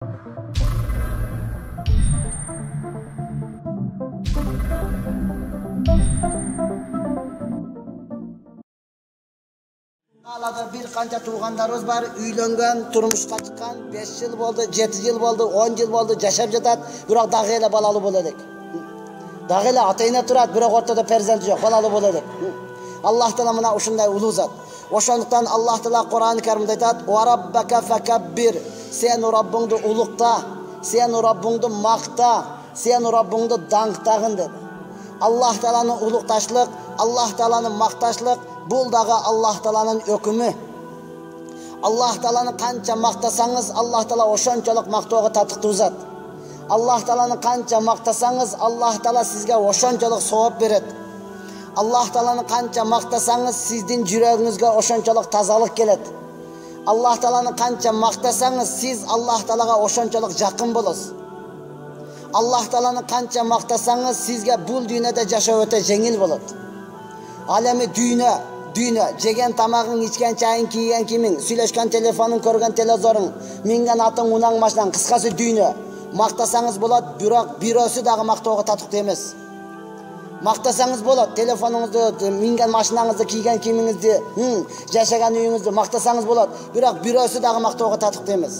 Alada bir qancha tug'anlarimiz bor, uylangan, turmushga chiqqan, 5 yil bo'ldi, 7 yil bo'ldi, 10 yil bo'ldi, yashab jatat, biroq dag'ela balali bo'ladik. Dag'ela ota-ona turadi, biroq o'rtada farzand yo'q, balali bo'ladik. Alloh taolo mana shunday ulug' zot. O'shandan Alloh taolo Qur'oni Karimda aytadi: "Va rabbaka fakabbir." Sen Robbingni ulug'ta, sen Robbingni maqta, sen Robbingni dangtag'in dedi. Alloh taolaning ulug'tashlik, Alloh taolaning maqtashlik bu dağı Allah Teala'nın hükmü. Allah Teala'nı qancha maqtasangiz, Allah Teala o'shanchalik maqtovga tatbiq uzat. Allah Teala'nı qancha maqtasangiz, Allah Teala sizga o'shanchalik savob beradi. Allah Teala'nı qancha maqtasangiz, sizning yuragingizga o'shanchalik tozalik keladi. Allah Teala'nı qancha maqtasangiz, siz Allah Teala'ga o'shanchalik yaqin bo'lasiz. Allah Teala'nı qancha maqtasangiz, sizga bu dunyoda yashab o'ta yengil bo'ladi. Alemi dünya, jegen tamagın, içken çayın, kiygen kimin, süleşken telefonun, körgen televizorin, mingen atın, unan maşdan, kıskası dünya. Maqtasanız bolat, bürosu dağı maqtavga tatbiq demez. Maqtasanız bolat, telefonunuzda, mingen maşinanızda, kiygen kiminizde, yaşagan uyunuzda maqtasanız bolat, bürosu dağı maqtavga tatbiq demez.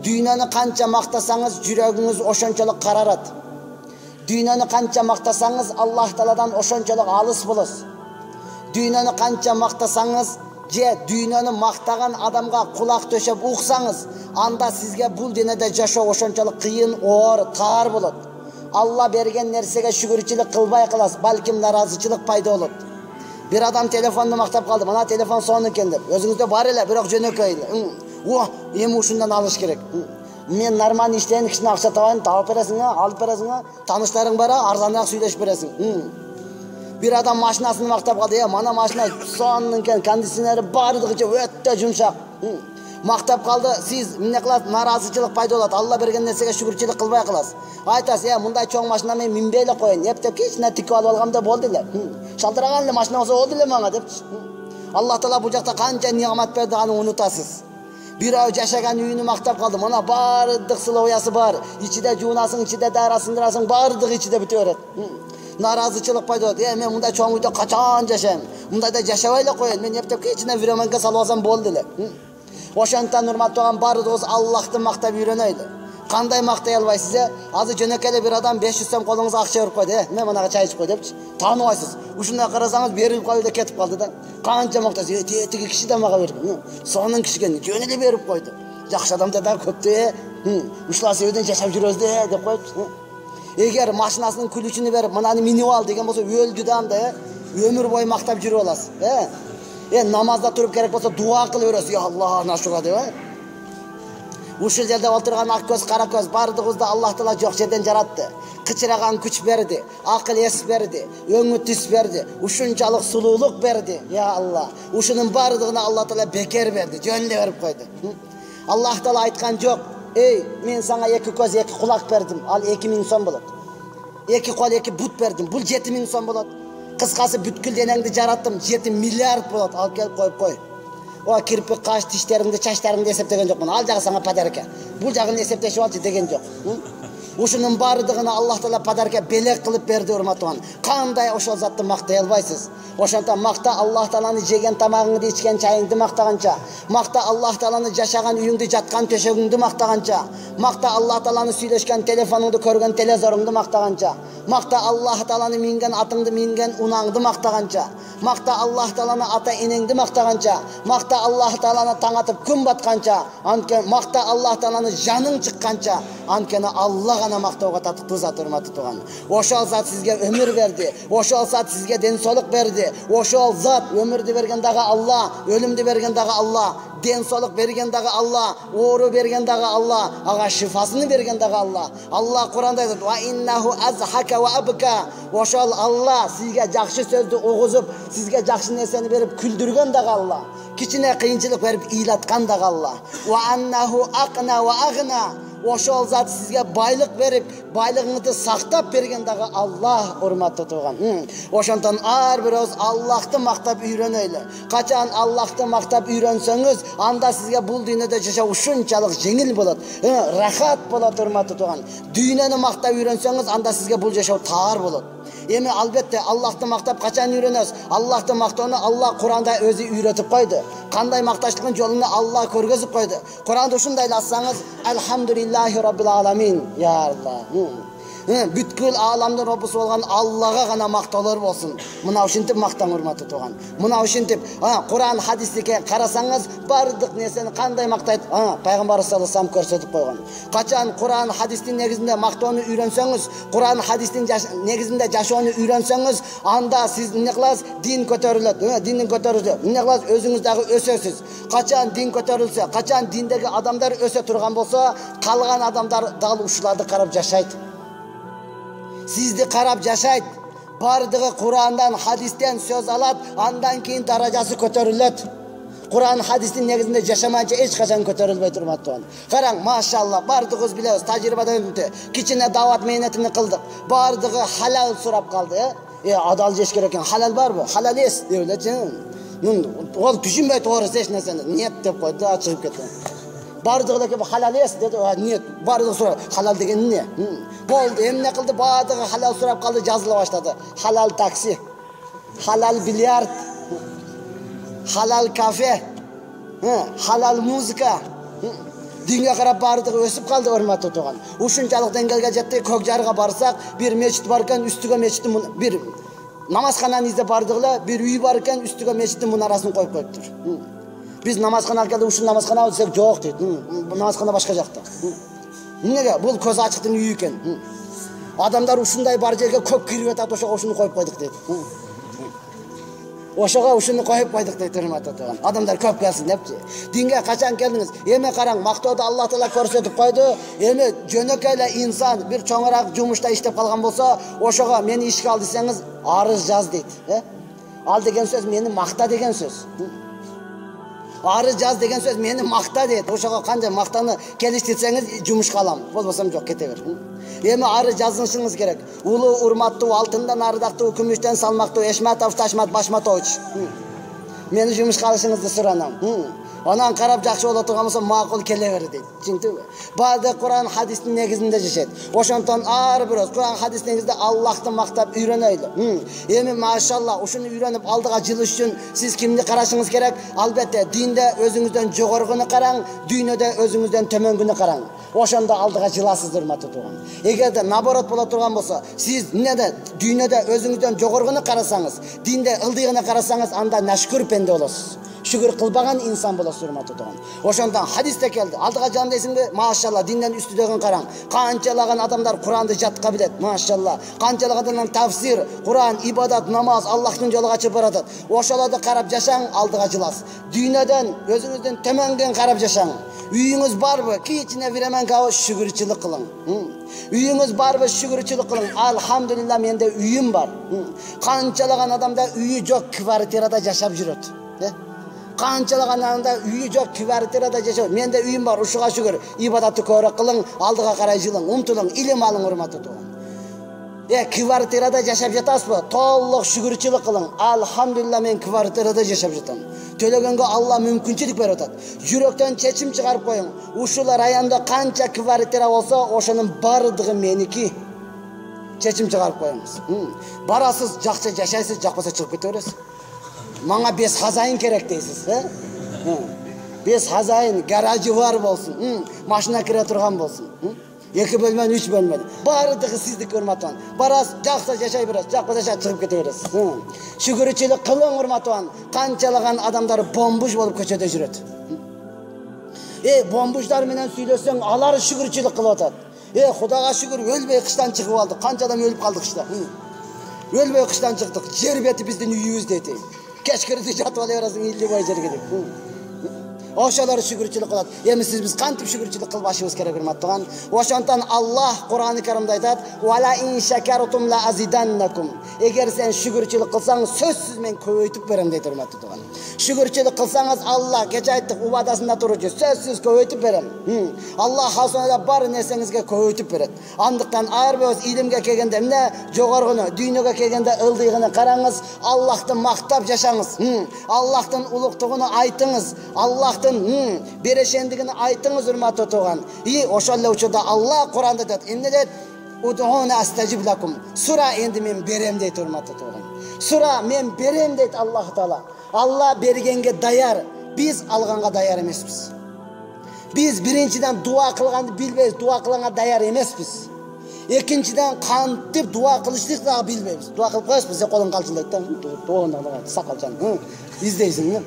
Dünyani qancha maqtasanız, yuraginiz o'shanchalik qararat. Dünyani qancha maqtasanız, Allah Teala'dan o'shanchalik alis bo'lasiz. Dünyani qancha maqtasangiz, dünyani maqtagan adamga quloq to'shab o'qsangiz, anda sizga bu dunyoda yashash o'shanchalik qiyin, og'ir, tar bo'ladi. Allah bergan narsaga shukrchilik qilmay qilasiz, balkim norozichilik paydo bo'ladi. Bir adam telefonni maqtab qoldi, mana telefon soni ekan deb. O'zingizda bor ela, biroq jo'nakayli. Endi shundan olish kerak. Men normal ishlayman, kishini aqcha topayman, topib berasizmi, olib berasizmi? Tanishlaring bor, arzonroq suylashib berasing. Bir adam maşinasını maqtab qoldi, mana mashina sonninkan, konditsioneri baridig'icha o'ta yumshoq. Maqtab qoldi, siz nima qilasiz? Norozichilik paydo bo'ladi. Alloh bergan narsaga shukrchilik qilmay qilasiz. Aytasiz, bunday cho'ng mashina men minbayla qo'yin, deb hech narsa tikib olganimda bo'ldilar. Shaltiraganli mashina olsa bo'ldilar menga deb. Alloh taolo bu yoqda qancha ne'mat berganini unutasiz. Birov yashagan uyini maqtab qoldi. Mana baridig siloviyasi bor. Ichida jo'nasin, ichida darasindirasin, baridig ichida bitaveradi. Norozichilik paydo bo'ldi. Men bunday cho'ng uyda qachon yashayman? Bundayda yashavayla qo'yin. Men yeptib hechina viromanka salvasam bo'ldilar. O'shandan hurmat tog'am baridig o'z Allohni maqtab yuranaydi. Qanday maqtay olmaysiz? Hozir jo'nakali bir odam 500 so'm qo'lingizga aqcha berib qo'ydi. Men bunaqa choy ichib qo'y deb taniysiz. Shunday qarasangiz berib qo'ydi, ketib qoldi-da. Qancha maqtasiz? Tetiga kishidan maga berib. So'ning kishiga jo'nili berib qo'ydi. Yaxshi odamda ko'pdi. Ushlasi uydan yashab yuribdi deb qo'yibdi. Eğer maşinasının kulüçünü verip manani minib al degan bo'lsa, o'ldidan da ömür boyu maqtab yurib olasiz. Namazda turib kerak bo'lsa duo qilaverasiz. Ya Alloh, nashuga deb. O'sha yerda o'tirgan aqko'z, qarako'z bardig'izda Alloh taolo yo'q yerdan yaratdi. Qichiragan kuch berdi, aql es berdi, o'ng'i tis berdi, ushunchalik suluqlik berdi. Ya Alloh, o'shuning bardig'ini Alloh taolo bekar berdi, jo'nli berib qo'ydi. Alloh taolo aytgan yo'q. Ey, men sana 2 ko'z, 2 quloq berdim. Al 2000 so'm bo'ladi. 2 qo'l, 2 but berdim. Bu 7000 so'm bo'ladi. Qisqasi butkul denangni jaratdim. 7 milliard bo'ladi. Al kelib qo'yib qo'y. O kirpik, qash, tishlaringni, chachlaringni eseptagan yo'qman. Al jağı sana padarka. Bu jag'ini eseptashib olchi degan yo'q. O'shuning baridig'ini Alloh taolo padarka belak qilib berdi, hurmatli. Qanday o'sha zotni maqtay olmaysiz? O'shandan maqta Alloh taolani yegan tamog'ingni, ichgan chayingni maqtagancha, maqta Alloh taolani yashagan uyingda yotgan to'shagingni maqtagancha, maqta Alloh taolani suylashgan telefoningni, ko'rgan televizoringni maqtagancha, maqta Alloh taolani mingan atingni, mingan unangni maqtagancha, maqta Alloh taolani ata-enangni maqtagancha, maqta Alloh taolani tang'atib kun batgancha, anken maqta Alloh taolani joning chiqqancha, ankeni Alloh ana maqtovga tatbiq uzat, hurmatli tug'an. O'sha zot sizga umr berdi, o'sha zot sizga densolik berdi, o'sha zot umrni bergandagi Alloh, o'limni bergandagi Alloh, densolik bergandagi Alloh, o'ri bergandagi Alloh, ag'a shifosini bergandagi Alloh. Alloh Qur'onda aytadi: "Va innahu azhaka va abka." O'sha Alloh sizga yaxshi so'zni o'g'izib, sizga yaxshi narsani berib kuldirgandagi Alloh. Kichina qiyinchilik berib iylatgandagi Alloh. Va annahu aqna va aghna. ошол зат сизге байлык берип, байлыгыңызды сактап берген дагы Аллах, урматтуу тууган. Ошондон ар бирөөбүз Аллахты мактап үйрөнөйлү. Качан Аллахты мактап үйрөнсөңүз, анда сизге бул дүйнөдө жашоо ушунчалык жеңил болот, рахат болот, урматтуу тууган. Дүйнөнү мактап үйрөнсөңүз, анда сизге бул жашоо таар болот. Эми албетте Аллахты мактап качан үйрөнөбүз? Аллахты мактоону Аллах Куранда өзү үйрөтүп койду. Кандай макташтыктын жолуну Аллах көргөзүп койду. Куранда ушундай эле Элхамдулиллахи Rabbil Alamin. Ya Allah. Бүткүл аламдын Роббусу болгон Аллага гана мактоолор болсун. Мына ушинтип мактаң, урматтуу тууган. Мына ушинтип, Куран хадиске карасаңыз, бардык нерсени кандай мактайт, пайгамбар саллаллаху алейхи көрсөтүп койгон. Качан Куран хадистин негизинде мактоону үйрөнсөңүз, Куран хадистин негизинде жашоону үйрөнсөңүз, анда сиз эмне кыласыз? Дин көтөрүлөт. Диндин көтөрүлүшү. Эмне кыласыз? Өзүңүз дагы өсөсүз. Качан дин көтөрүлсө, качан диндеги адамдар өсө турган болсо, калган адамдар дал ушуларды карап жашайт. Сизди карап жашайт. Бардыгы Курандан, хадистен сөз алат, андан кийин даражасы көтөрүлөт. Куран хадистин негизинде жашамайынча эч качан көтөрүлбөй турматтуу. Караң, машалла, бардыгыбыз билебиз, тажрыйбадан өтүп, кичине дават мээнетини кылдык. Бардыгы халал сурап калды. Адал жеш керек экен. Халал барбы? Халал эс деп элечи. Ол түшүнбөй тоорус эч нерсени. Нет деп койду, чыгып кетти. Бардыгы эле халал эс деди. Нет, бардыгы сурап, халал деген эмне? Болду, эмне кылды? Бардыгы халал сурап калды, жазыла баштады. Халал такси, халал бильярд, halal kafe, halal muzika. Dinge karab bardыгы өсүп калды, урматтуу тууган. Ушунчалык деңгээлге жетти, Көкжарга барсак, бир мечит бар экен, үстүгө мечиттин бир намазкананы издеп бардык эле, бир үй бар экен, үстүгө мечиттин мунарасын коюп коюптур. Биз намазкана алып келдик, ушул намазкана десек, жок дейт. Намазкана башка жакта. Эмнеге? Бул көз ачыктын үйү экен. Адамдар ушундай бар жерге көп кирип атат, ошого ушуну коюп койдук дейт. Ошого ушуну коюп койдук дейт, урматтуу тууган. Адамдар көп келсин депчи. Динге качан келдиңиз? Эми караң, мактоодо Аллах Таала көрсөтүп койду. Эми жөнөкөй эле инсан бир чоңураак жумушта иштеп калган болсо, ошого мени ишке ал десеңиз, арыз жаз дейт. Ал деген сөз мени макта деген сөз. Арыз жаз деген сөз мени макта дейт. Ошого кандай мактаны келиштирсеңиз, жумушка алам. Болбосом жок, кете бер. Эми арыз жазышыңыз керек. Улуу, урматтуу, алтындан ардактуу, күмүштөн салмактуу Эшматов Ташмат Башматович. Мени жумушка алышыңызды суранам. Анан карап жакшы боло турган болсо макул келе бер дейт. Түшүндүңбү? Баады Куран хадистин негизинде жашайт. Ошондон ар бирөөбүз Куран хадистин негизинде Аллахты мактап үйрөнөйлү. Эми машалла, ушуну үйрөнүп алдыга жылыш үчүн сиз кимди карашыңыз керек? Албетте, динде өзүңүздөн жогоргуну караң, дүйнөдө өзүңүздөн төмөнгүнү караң. Ошондо алдыга жыласыз, урматтуу тууган. Эгерде наоборот боло турган болсо, сиз эмнеде дүйнөдө өзүңүздөн жогоргуну карасаңыз, динде ылдыйгыны карасаңыз, анда нашкүр пенде болосуз. Шүгүр кылбаган инсан болосуз, урматтуу тууган. Ошондон хадисте келди. Алдыга жан дейсиңби? Машалла, динден үстүдөгөн караң. Канчалаган адамдар Куранды жатка билет, машалла. Канчалаган тафсир, Куран, ибадат, намаз, Аллахтын жолуга чыгып баратат. Ошолорду карап жашаң, алдыга жыласыз. Дүйнөдөн өзүңүздөн төмөнгөн карап жашаң. Үйүңүз барбы? Кичине биремен кабы шүгүрчүлүк кылың. Үйүңүз барбы? Шүгүрчүлүк кылың. Алхамдулилла, менде үйүм бар. Канчалаган адамда үйү жок, квартирада жашап жүрөт. Канчалаган анда үйү жок, квартирада жашайт. Менде үйүм бар, ушуга шүгүр. Ибадатты көбүрөөк кылың, алдыга карай жылың, умтулуң, илим алың, урматтуу тууган. Квартирада жашап жатасызбы? Толук шүгүрчүлүк кылың. Алхамдулилла, мен квартирада жашап жатам. Төлөгөнгө Алла мүмкүнчүлүк берип атат. Жүрөктөн чечим чыгарып коюң. Ушул райондо канча квартира болсо, ошонун бардыгы меники. Чечим чыгарып коюңуз. Барасыз, жакча жашайсыз, жакпаса чыгып кете бересиз. Маңа 5 хазайын керек дейсиз, 5 хазайын, гаражы бар болсун, машина кире турган болсун. 2 бөлмөн, 3 бөлмөн. Бардыгы сиздики, урматтуу. Барасыз, жакса жашай бересиз, жакпаса чыгып кете бересиз. Шүгүрчүлүк кылың, урматтуу. Канчалаган адамдар бомбуж болуп көчөдө жүрөт. Бомбуждар менен сүйлөсөң, алар шүгүрчүлүк кылып атат. Кудайга шүгүр, өлбөй кыштан чыгып алдык. Канча адам өлүп калды кышта. Өлбөй кыштан чыктык. Жер бети биздин үйүбүз дейт. Кечкирди жатып алып бересиң, илди бой жерге деп. Ошолор шүгүрчүлүк кылат. Эми биз кантип шүгүрчүлүк кылбашыбыз керек урматтаган? Ошондон Аллах Кур'ан-ы Каримде айтат: "Вала ин шакартум ла азиданнакум." Эгер сен шүгүрчүлүк кылсаң, сөзсүз мен көбөйтүп берем дейт урматтаган. Шүгүрчүлүк кылсаңыз, Аллах кече айттык, убадасында туручу, сөзсүз көбөйтүп берем. Аллах хасында бар нерсеңизге көбөйтүп берет. Андыктан ар бирөөбүз илимге келгенде, эмне жогоргуну, дүйнөгө келгенде ылдыйгыны караңыз, Аллахты мактап жашаңыз. Аллахтын улуктугуну айтыңыз. Аллахтын берешендигини айтыңыз урматтуу туган. Ошол эле учурда Аллах Кур'анда айтат, эмне дейт? Удуна астажиб лакум. Сура энди мен берем дейт урматтуу туган. Сура мен берем дейт Аллах Таала. Алла бергенге даяр, биз алганга даяр эмеспиз. Биз биринчиден дуа кылганды билбейбиз, дуа кылганга даяр эмеспиз. Экинчиден кантип дуа кылыштык дагы билбейбиз. Дуа кылып коесуз, биз колун калчылдайт да. Тоогондо сакалчан. Издейсиң.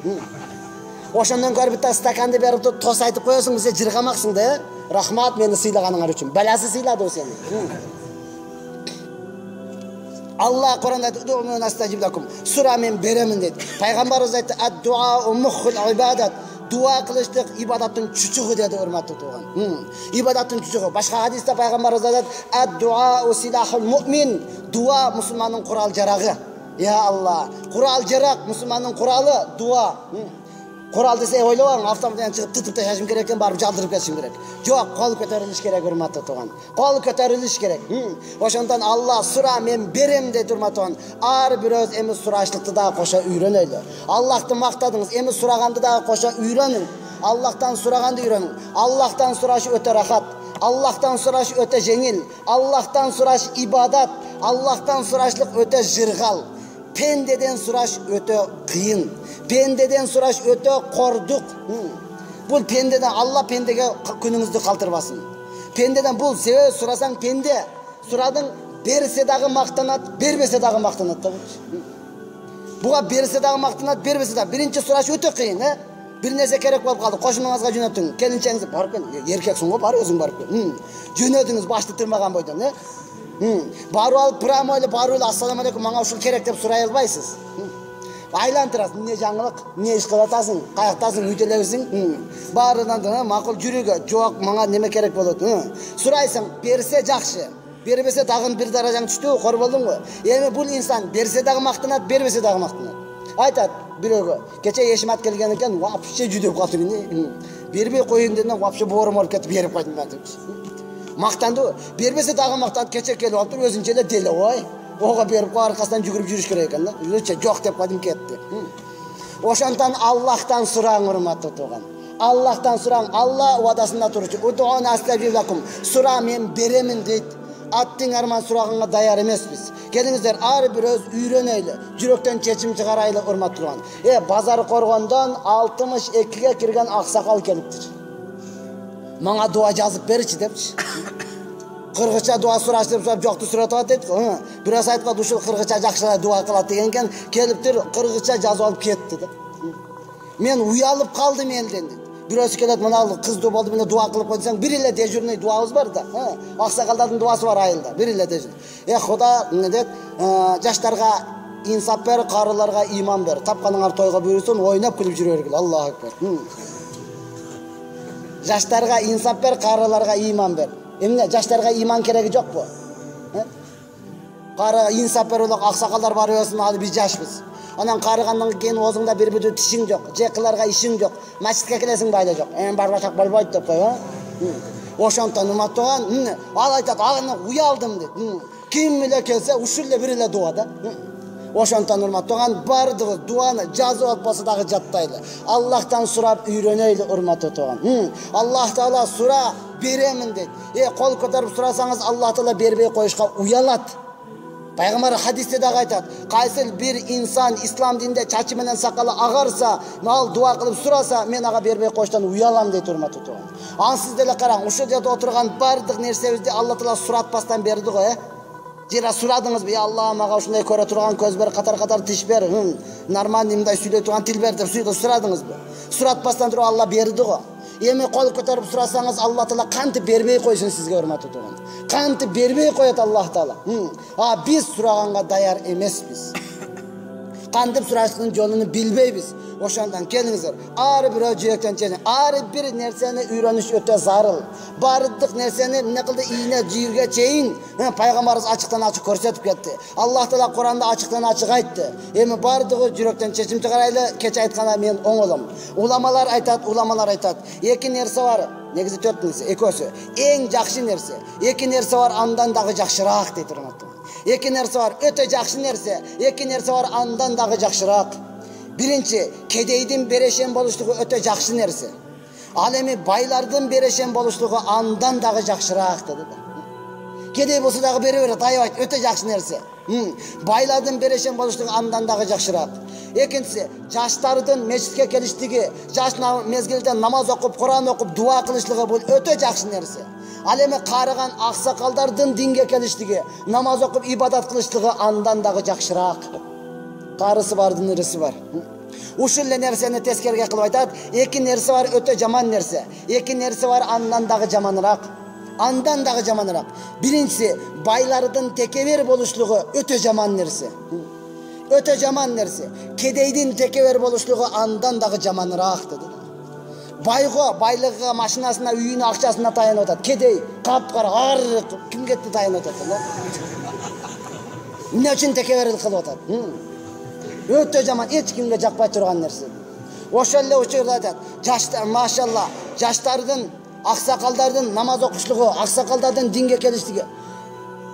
Ошондон көрүп та стаканды берип тос айтып коесуң, бизе жыргамаксың да. Рахмат мени сыйлаганыңар үчүн. Баласы сыйлады сени. Аллах Кур'анда айтат: "Астажиб лакум." Сура мен беремин дейт. Пайгамбарыбыз айтты: "Ад-дуа муххул ибадат." Дуа кылыштык ибадаттын чучугу деди урматтуу туган. Ибадаттын чучугу. Башка хадисте пайгамбарыбыз айтат: "Ад-дуа силахул му'мин." Дуа мусулмандын курал жарагы. Я Аллах, курал жарак мусулмандын куралы дуа. Курал десе ойлобоң, автомобилден чыгып тытып ташашым керек экен, барып жалтырып кетишим керек. Жок, кол көтөрүлүш керек урматтуу туган. Кол көтөрүлүш керек. Ошондон Аллах сура мен берем дейт урматтуу туган. Ар бирөөбүз эми сураштыкты да кошо үйрөнөлү. Аллахты мактадыңыз, эми сураганды да кошо үйрөнүң. Аллахтан сураганды үйрөнүң. Аллахтан сураш өтө рахат. Аллахтан сураш өтө жеңил. Аллахтан сураш ибадат. Аллахтан сурашлык өтө жыргал. Пендеден сураш өтө кыйын. Пендеден сураш өтө кордук. Бул пендеден Алла пендеге күнүңүздү калтырбасын. Пендеден бул себеби сурасаң пенде. Сурадың берсе дагы мактанат, бербесе дагы мактанат да. Буга берсе дагы мактанат, бербесе дагы. Биринчи сураш өтө кыйын, Бир нерсе керек болуп калды. Кошунаңызга жөнөтүң. Келинчеңиз барып кел. Эркексиң го, бар өзүң барып кел. Жөнөдүңүз башты тырмаган бойдон, Барып алып, прямо эле барып эле ассаламу алейкум, мага ушул керек деп сурай албайсыз. Айлантырасың, эмне жаңылык, эмне иш кылып атасың, каяктасың, үйдө элебисиң? Баарынан да макул жүрүүгө, жок, мага неме керек болот. Сурайсың, берсе жакшы. Бербесе дагы бир даражаң түштү, кор болдуң го. Эми бул инсан берсе дагы мактанат, бербесе дагы мактанат. Айтат бирөөгө, кече эшимат келген экен, вообще жүдөп калды мени. Бербей коюн дедим, вообще боорум ооруп кетип берип койдум мен деп. Мактанды, бербесе дагы мактанат, кече келип алып туруп өзүнчө эле деле, ой. Ого берип кой, аркасынан жүгүрүп жүрүш керек экен да. Өзүнчө жок деп койдум, кетти. Ошондон Аллахтан сураң, урматтуу туган. Аллахтан сураң, Алла убадасында турчу. Удуна астажиб лакум. Сура мен беремин дейт. Аттың арман сураганга даяр эмеспиз. Келиңиздер, ар бирөөбүз үйрөнөйлү, жүрөктөн чечим чыгарайлы, урматтуу туган. Базар коргондон 62ге кирген аксакал келиптир. Мага дуа жазып беричи депчи. Кыргызча дуа сураш деп сурап, жокту суратып атат. Бирөөс айткан ушул кыргызча жакшыраак дуа кылат деген экен, келиптир, кыргызча жазып алып кетти деп. Мен уялып калдым элден. Бирөөсү келет, мына кызды болду, мени дуа кылып койсоң, бир эле дежурный дуабыз бар да. Аксакалдардын дуасы бар айылда, бир эле дежурный. Куда, эмне дейт? Жаштарга инсап бер, карыларга иман бер. Тапканыңар тойго буйрусун, ойнап күлүп жүрө бергиле. Аллаху акбар. Жаштарга инсап бер, карыларга иман бер. Эмне, жаштарга иман кереги жокпу? Кара инсап бер, аксакалдар бар болсун, ал биз жашпыз. Анан карыгандан кийин оозуңда бир бүтү тишиң жок, же кыларга ишиң жок, мачитке келесиң байлы жок. Барбасак болбойт деп кой, Ошондон уматтаган, ал айтат, аны уялдым деп. Ким эле келсе, ушул эле бир эле дуа да. Ошондон урматтаган бардыгы дуаны жазып алып болсо дагы жаттайлы. Аллахтан сурап үйрөнөйлү, урматтуу туган. Аллах Таала сура беремин дейт. Кол көтөрүп сурасаңыз, Аллах Таала бербей коюшка уялат. Пайгамбар хадисте дагы айтат, кайсы бир инсан ислам дининде чачы менен сакалы агарса, ал дуа кылып сураса, мен ага бербей коюштан уялам дейт, урматтуу туган. Ансыз деле караң, ушул жерде отурган бардык нерсебизди Алла Таала суратпастан берди го, Жера сурадыңызбы, Алла мага ушундай көрө турган көз бер, катар тиш бер, нормальный мындай сүйлөй турган тил бер деп сурадыңызбы? Суратпастан туруп Алла берди го. Эми кол көтөрүп сурасаңыз, Алла Таала кантип бербей койсун сизге, урматтуу туган. Кантип бербей коет Аллах Таала. Биз сураганга даяр эмеспиз. Kandip suraştığın yolunu bilbeybiz. Oşondan kelingizler. Ar bir yürekten çekin. Ar bir nerseni öğreniş öte zarıl. Bardık nerseni ne kıldı iğne ciyirge çeyin. Peygamberimiz açıktan açık korsatıp ketdi. Allah Teala Kur'anda açıktan açık aytdı. Emi bardığı yürekten çeçim çıkaraylı keç aytkanda men oňolum. Ulamalar aytat. Eki nerse var. Negizi 4 nerse, ekosu. Eng jakşı nerse. Eki nerse var andan dağı jakşıraak deydi hurmatly. Eki nerse var öte jakşı nerse. Eki nerse var andan dağı jakşıraak. Birinci, kedeydin bereşen boluşluğu öte jakşı nerse. Alemi baylardın bereşen boluşluğu andan dağı jakşıraak dedi. Kedey bolsa dağı bere tayıp öte jakşı nerse. Baylardın bereşen boluşluğu andan dağı jakşıraak. Ekincisi, jaştardın meçitke keliştigi, jaş mezgilde namaz okup, Kur'an okup, dua kılışlığı bu öte jakşı nerse. Alemi qarıgan aksakallardın dinge keliştigi, namaz okup ibadat kılışlığı andan dağı jakşıraak. Qarısı var, nırısı var. Uşulle nerseni teskerge kılıp aytat. Eki nersi var öte jaman nerse. Eki nersi var andan dağı jamanırak. Andan dağı jamanırak. Birincisi baylardın tekever boluşluğu öte jaman nerse. Öte jaman nerse. Kedeydin tekever boluşluğu andan dağı jamanırak dedi. Baylığı maşinasına, üyüne, akçasına tayanıp atat. Kedey kapkara ağır kim gitti tayanıp atat. Ne için tekeveril kılıp atat? Öte zaman hiç kimge jakpay turgan nerse. Oşalle uçurda aytat. Jaştar maşallah, jaştardın, aksakallardın namaz okuşluğu, aksakallardın dinge kelişligi.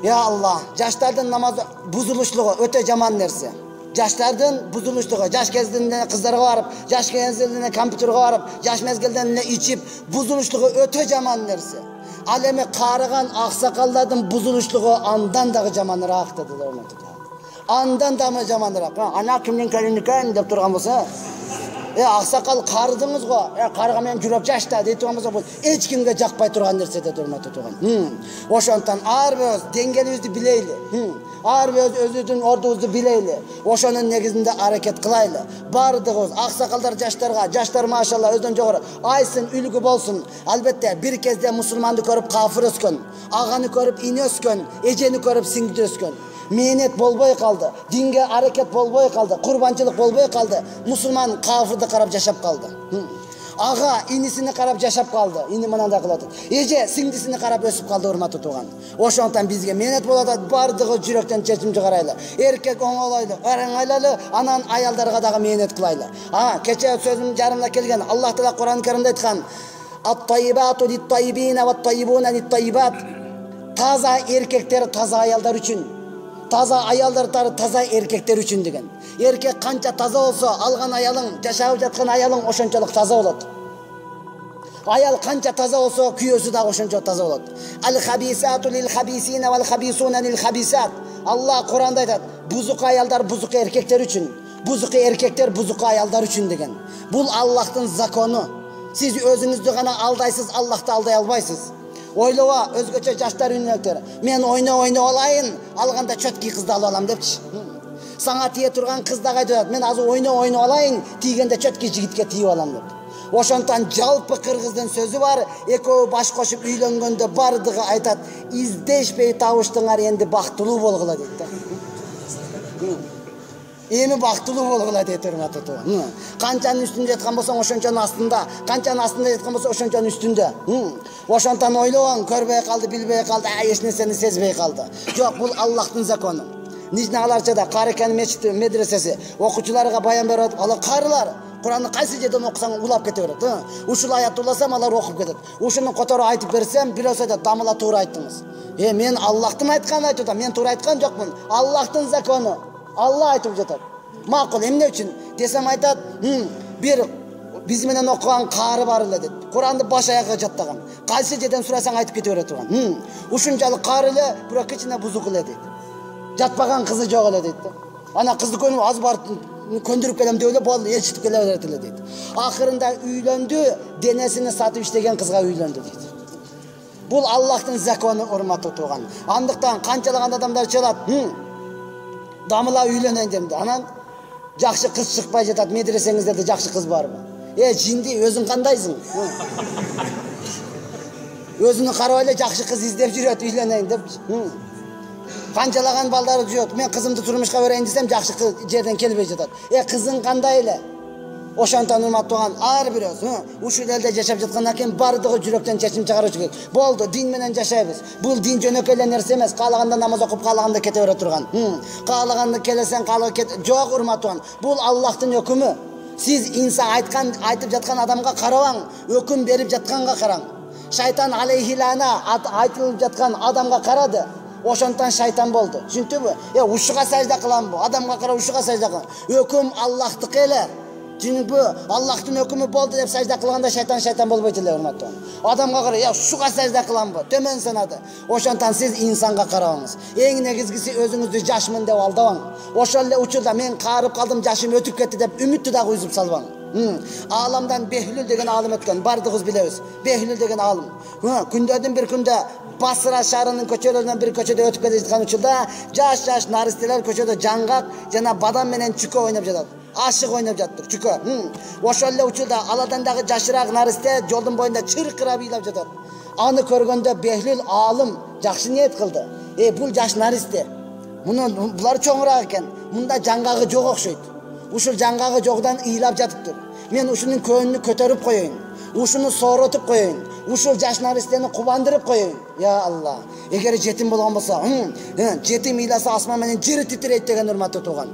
Ya Allah, jaştardın namaz buzuluşluğu öte zaman nerse. Jaştardın buzuluşluğu, jaş kezdiğinde kızlara varıp, jaş kezdiğinde kompüterge varıp, jaş mezgilden içip buzuluşluğu öte zaman nerse. Alemi qarıgan aksakallardın buzuluşluğu andan dağı jamanırak dediler. Andan da mı jamanırak? Ana kimden keliniken dep turgan bolsa, aksakal qarıdыңыз go. Qarıga men jürek jaşta deyip turgan bolsa, hiç kimge jakpay turgan nerse de hurmatly turgan. Oşondan ar öz dengelibizdi bileyli. Ar öz özüdün ordubuzdu bileyli. Oşonun negizinde hareket kılaylı. Bardığız aksakaldar jaştarga, jaştar maşallah özden jogorı aysın, ülgü bolsun. Albatta bir kezde musulmandy körüp kafir öskön, agany körüp ini öskön, ejeni körüp singdi öskön. Menet bolboy kaldı, dinge hareket bolboy kaldı, kurbançılık bolboy kaldı. Musulman kafirde karab yaşap kaldı. Ağa inisini karab yaşap kaldı. İni mananda kıladı. Eje singdisini karab ösüp kaldı hurmatly tuğan. Oşondan bizge menet boladı, bardığı yürekten çeçim çıkaraylı. Erkek oňolaylı, araňaylalı, anan ayaldarga dağı menet kılaylı. Keçe sözüm jarımda kelgen Allah Teala Kur'an-ı Kerimde aytkan: "At-tayyibatu lit-tayyibina wat-tayyibuna lit-tayyibat." Taza erkekler taza ayallar üçün. Taza ayallar taza erkekler üçün degen. Erkek kança taza olsa, algan ayalyň, jaşap jatkan ayalyň oşonçoluk taza bolat. Ayal kança taza olsa, küyösü da oşonçoluk taza bolat. Al-habisatu lil-habisina wal-habisuna lil-habisat. Allah Kur'anda aytat, buzuk ayallar buzuk erkekler üçün, buzuk erkekler buzuk ayallar üçün degen. Bul Allah'tın zakonu. Siz özünüzde gana aldaysız, Allah'ta alday albaysız. Oylova özgöçe jaştar ünlükler. Men oyna olayın, alganda çötki kızdı alam depçi. Sana tiye turgan kız da aytат, men azı oyna olayın, tiygende çötki jigitke tiyip alam dep. Oşondan jalpı kırgızdın sözü var, ekovi baş koşup üylөнгөндө bardığı aytat, izdeşpey tabıştıňar endi baktılуу bolgula deydi. Emi baktılуу bolgula deydi hurmatly tuğan. Kançanın üstünde yatkan bolsaň oşonçonun astında, kançanın astında yatkan bolsa oşonçonun üstünde. Oşondan oyloň, körbey kaldı, bilbey kaldı, eç nerseni sezbey kaldı. Jok, bul Allah'tın zakonu. Nijni alarçada Qarıken meçiti, medresesi, okuçularga bayan berip, ala qarılar Kur'an'ı qaysı жерден okusaň ulap kete berет. Uşul ayat ulasam alar okup ketet. Uşunu kotorup aytıp bersem, bir olsa da damıla toğra ayttınız. Men Allah'tın aytkanı aytıp, men toğra aytkan jokmун. Allah'tın zakonu. Allah aytıp jatat. Makul, emne üçün desem aytat, bir biz menen okugan qarı bar ele dedi. Kur'an'ды baş ayağa jattagan. Qaysı жерден surasaň aytıp kete beret turgan. Uşunçalyk qarı ele, biroq içine buzuk ele dedi. Jatpagan kızı jok ele dedi. Ana kızdı könüp az bar köndürüp kelem deyle boldu, eşitip kele beretile dedi. Ahırında üylöndü, denesini satıp işlegen kızga üylöndü dedi. Bul Allah'tın zakonu hurmatly tuğan. Andyktan kançalagan adamlar çalat. Damıla üylönen demdi. Anan jakşı kız çıkpay jatat, medreseňizde de jakşı kız barmı? Jindi, özüň kandaysın? Özünü karap ele jakşı kız izdep jüret, üylönen dep. Канчалаган балдары жүрөт. Мен кызымды турмушка берейин десем, жакшы жерден келбей жатат. Кызың кандай эле? Ошондон урматтаган ар бирөөбүз, ушул элде жашап жаткандан кийин бардыгы жүрөктөн чечим чыгарышы керек. Болду, дин менен жашайбыз. Бул дин жөнөкөй эле нерсе эмес. Каалаганда намаз окуп, каалаганда кете бере турган. Каалаганда келесең, жок урматтаган. Бул Аллахтын өкүмү. Сиз инсан айтып жаткан адамга карабаң, өкүм берип жатканга караң. Шайтан алейхилана айтылып жаткан адамга карады. Ошондон шайтан болду. Түшүндүңбү? Ушуга сажда кыламбы? Адамга карап ушуга сажда кылам. Өкүм Аллахтыкы эле. Түшүндүңбү? Аллахтын өкүмү болду деп сажда кылганда шайтан болбойт эле, урматтуу. Адамга карап, ушуга сажда кыламбы? Төмөн санады. Ошондон сиз инсанга карабаңыз. Эң негизгиси өзүңүздү жашмын деп алдабаң. Ошол эле учурда мен каарып калдым, жашым өтүп кетти деп үмүттү дагы үзүп салбаң. Аламдан Бехлүл деген алым өткөн, бардыгыбыз билебиз. Бехлүл деген алым. Күндөрдүн бир күндө Басра шаарынын көчөлөрүнөн бир көчөдө өтүп кете жаткан учурда жаш наристелер көчөдө жаңгак жана бадам менен чүкө ойноп жатат. Ашык ойноп жаттыр, чүкө. Ошол эле учурда аладан дагы жашыраак наристе жолдун боюнда чыркырап ыйлап жатат. Аны көргөндө Бехлүл алым жакшы ниет кылды. Бул жаш наристе. Булар чоңураак экен. Мында жаңгагы жок окшойт. Ушул жаңгагы жогдан ыйлап жатыптыр. Мен ушунун көңүлүн көтөрүп коеюн. Ушуну сооротуп коеюн. Ушул жаш наристени кубандырып коеюн. Я Алла. Эгер жетим болгон болсо, жетим ыйласа асман менен жер титирейт деген урматтуу тууган.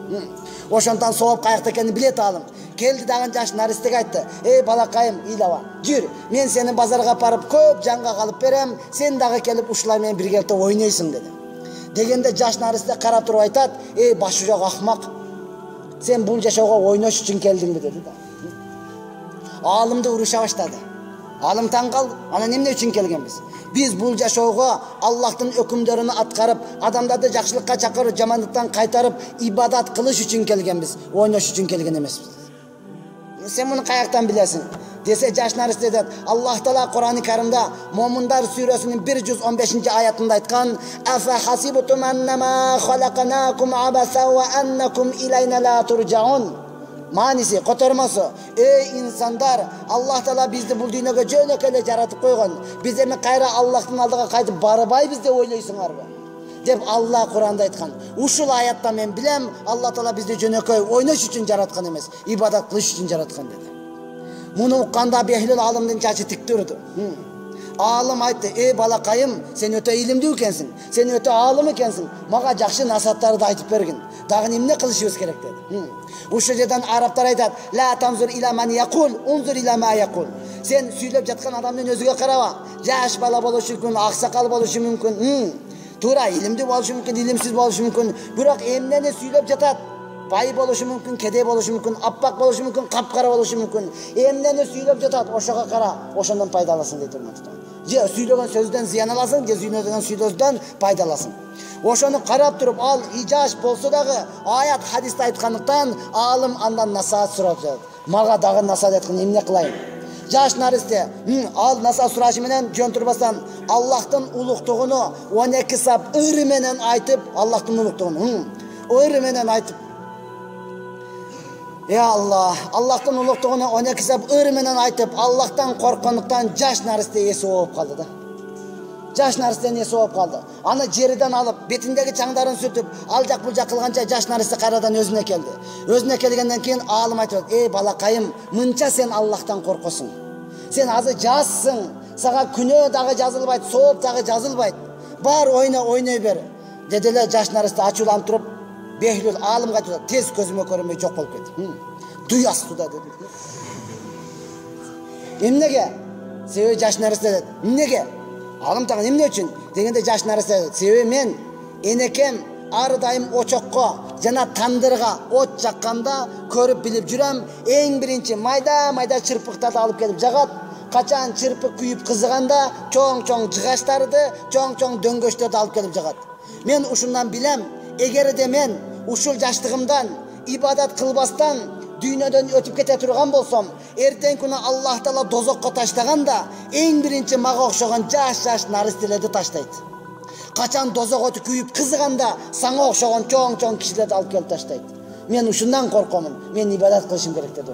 Ошондон сооп каякта экенин билет алым. Келди дагы жаш наристеге айтты: балакайым, ыйлаба. Жүр, мен сени базарга апарып көп жаңгак алып берем, сен дагы келип ушулар менен биргеликте ойнойсуң деди. Дегенде жаш наристе карап туруп айтат: башы жок акмак. Сен бул жашоого ойнош үчүн келдиңби деди да. Алымды уруша баштады. Алым таң калды. Анан эмне үчүн келгенбиз? Биз бул жашоого Аллахтын өкүмдөрүн аткарып, адамдарды жакшылыкка чакырып, жамандыктан кайтарып, ибадат кылыш үчүн келгенбиз. Ойнош үчүн келген эмеспиз. Сен муну каяктан билесиң? Десе жаш наристе дейт. Аллах Таала Кур'ан-ы Каримде Момундар сүрөсүнүн 115-аятында айткан: "Афа хасибтум аннама халакнакум абаса ва аннакум илайна ла туржаун." Маниси, котормосу: инсандар, Аллах Таала бизди бул дүйнөгө жөнөкөй эле жаратып койгон. Биз эми кайра Аллахтын алдыга кайтып барбайбыз деп ойлойсуңарбы? Деп Алла Кур'анда айткан. Ушул аятта мен билем, Аллах Таала бизди жөнөкөй ойнош үчүн жараткан эмес, ибадат кылыш үчүн жараткан деди. Муну укканда Бехлүл алымдын чачы тик турду. Алым айтты: балакайым, сен өтө илимдүү экенсиң, сен өтө алым экенсиң, мага жакшы насааттарды айтып бергин. Дагы эмне кылышыбыз керек деди. Ушул жерден арабтар айтат: "Ла танзур ила ман якул, унзур ила ма якул." Сен сүйлөп жаткан адамдын өзүгө караба. Жаш бала болушу мүмкүн, аксакал болушу мүмкүн, туура илимдүү болушу мүмкүн, илимсиз болушу мүмкүн, бирок эмнени сүйлөп жатат? Бай болушу мүмкүн, кедей болушу мүмкүн, аппак болушу мүмкүн, капкара болушу мүмкүн. Эмнени сүйлөп жатат? Ошого кара, ошондон пайда аласың дейт урматтуу. Же сүйлөгөн сөздөн зыян аласың, же сүйлөгөн сөздөн пайда аласың. Ошону карап туруп, ал ижаш болсо дагы аят хадисте айткандыктан алым андан насаат сурап жатат. Мага дагы насаат айткан, эмне кылайын? Жаш наристе ал насаат сурашы менен жөн турбастан Аллахтын улуктугуну 12 сап ыры менен айтып, Аллахтын улуктугун ыры менен айтып, Я Аллах, Аллахтын улуктугуну 12 сап ыры менен айтып, Аллахтан корккондуктан жаш наристе эси ооп калды да. Жаш наристенин эси ооп калды. Аны жерден алып, бетиндеги чаңдарын сүртүп, ал жак бул жак кылганча жаш наристе кайрадан өзүнө келди. Өзүнө келгенден кийин алым айтып: балакайым, мынча сен Аллахтан коркосуң. Сен азыр жассың, сага күнөө дагы жазылбайт, сооп дагы жазылбайт. Бар ойной бер. Деди эле жаш наристе ачууланып туруп, Бехлүл алымга айтты: "Тез көзүмө көрүнбөй жок болуп кет." Дуястуда деди. Эмнеге? Себеби жаш наристе деди. Эмнеге? Алым тагын эмне үчүн? Дегенде жаш наристе деди: "Себеби мен энекем ар дайым очокко жана тандырга от жакканда көрүп билип жүрөм. Эң биринчи майда чырпыктарды алып келип жагат. Качан чырпык күйүп кызыганда чоң жыгаштарды, чоң дөңгөчтөрдү алып келип жагат. Мен ушундан билем, эгерде мен ушул жаштыгымдан ибадат кылбастан дүйнөдөн өтүп кете турган болсом, эртең күнү Аллах Таала дозокко таштаганда эң биринчи мага окшогон жаш наристелерди таштайт. Качан дозок оту күйүп кызыганда сага окшогон чоң кишилерди алып келип таштайт. Мен ушундан коркомун. Мен ибадат кылышым керек деди.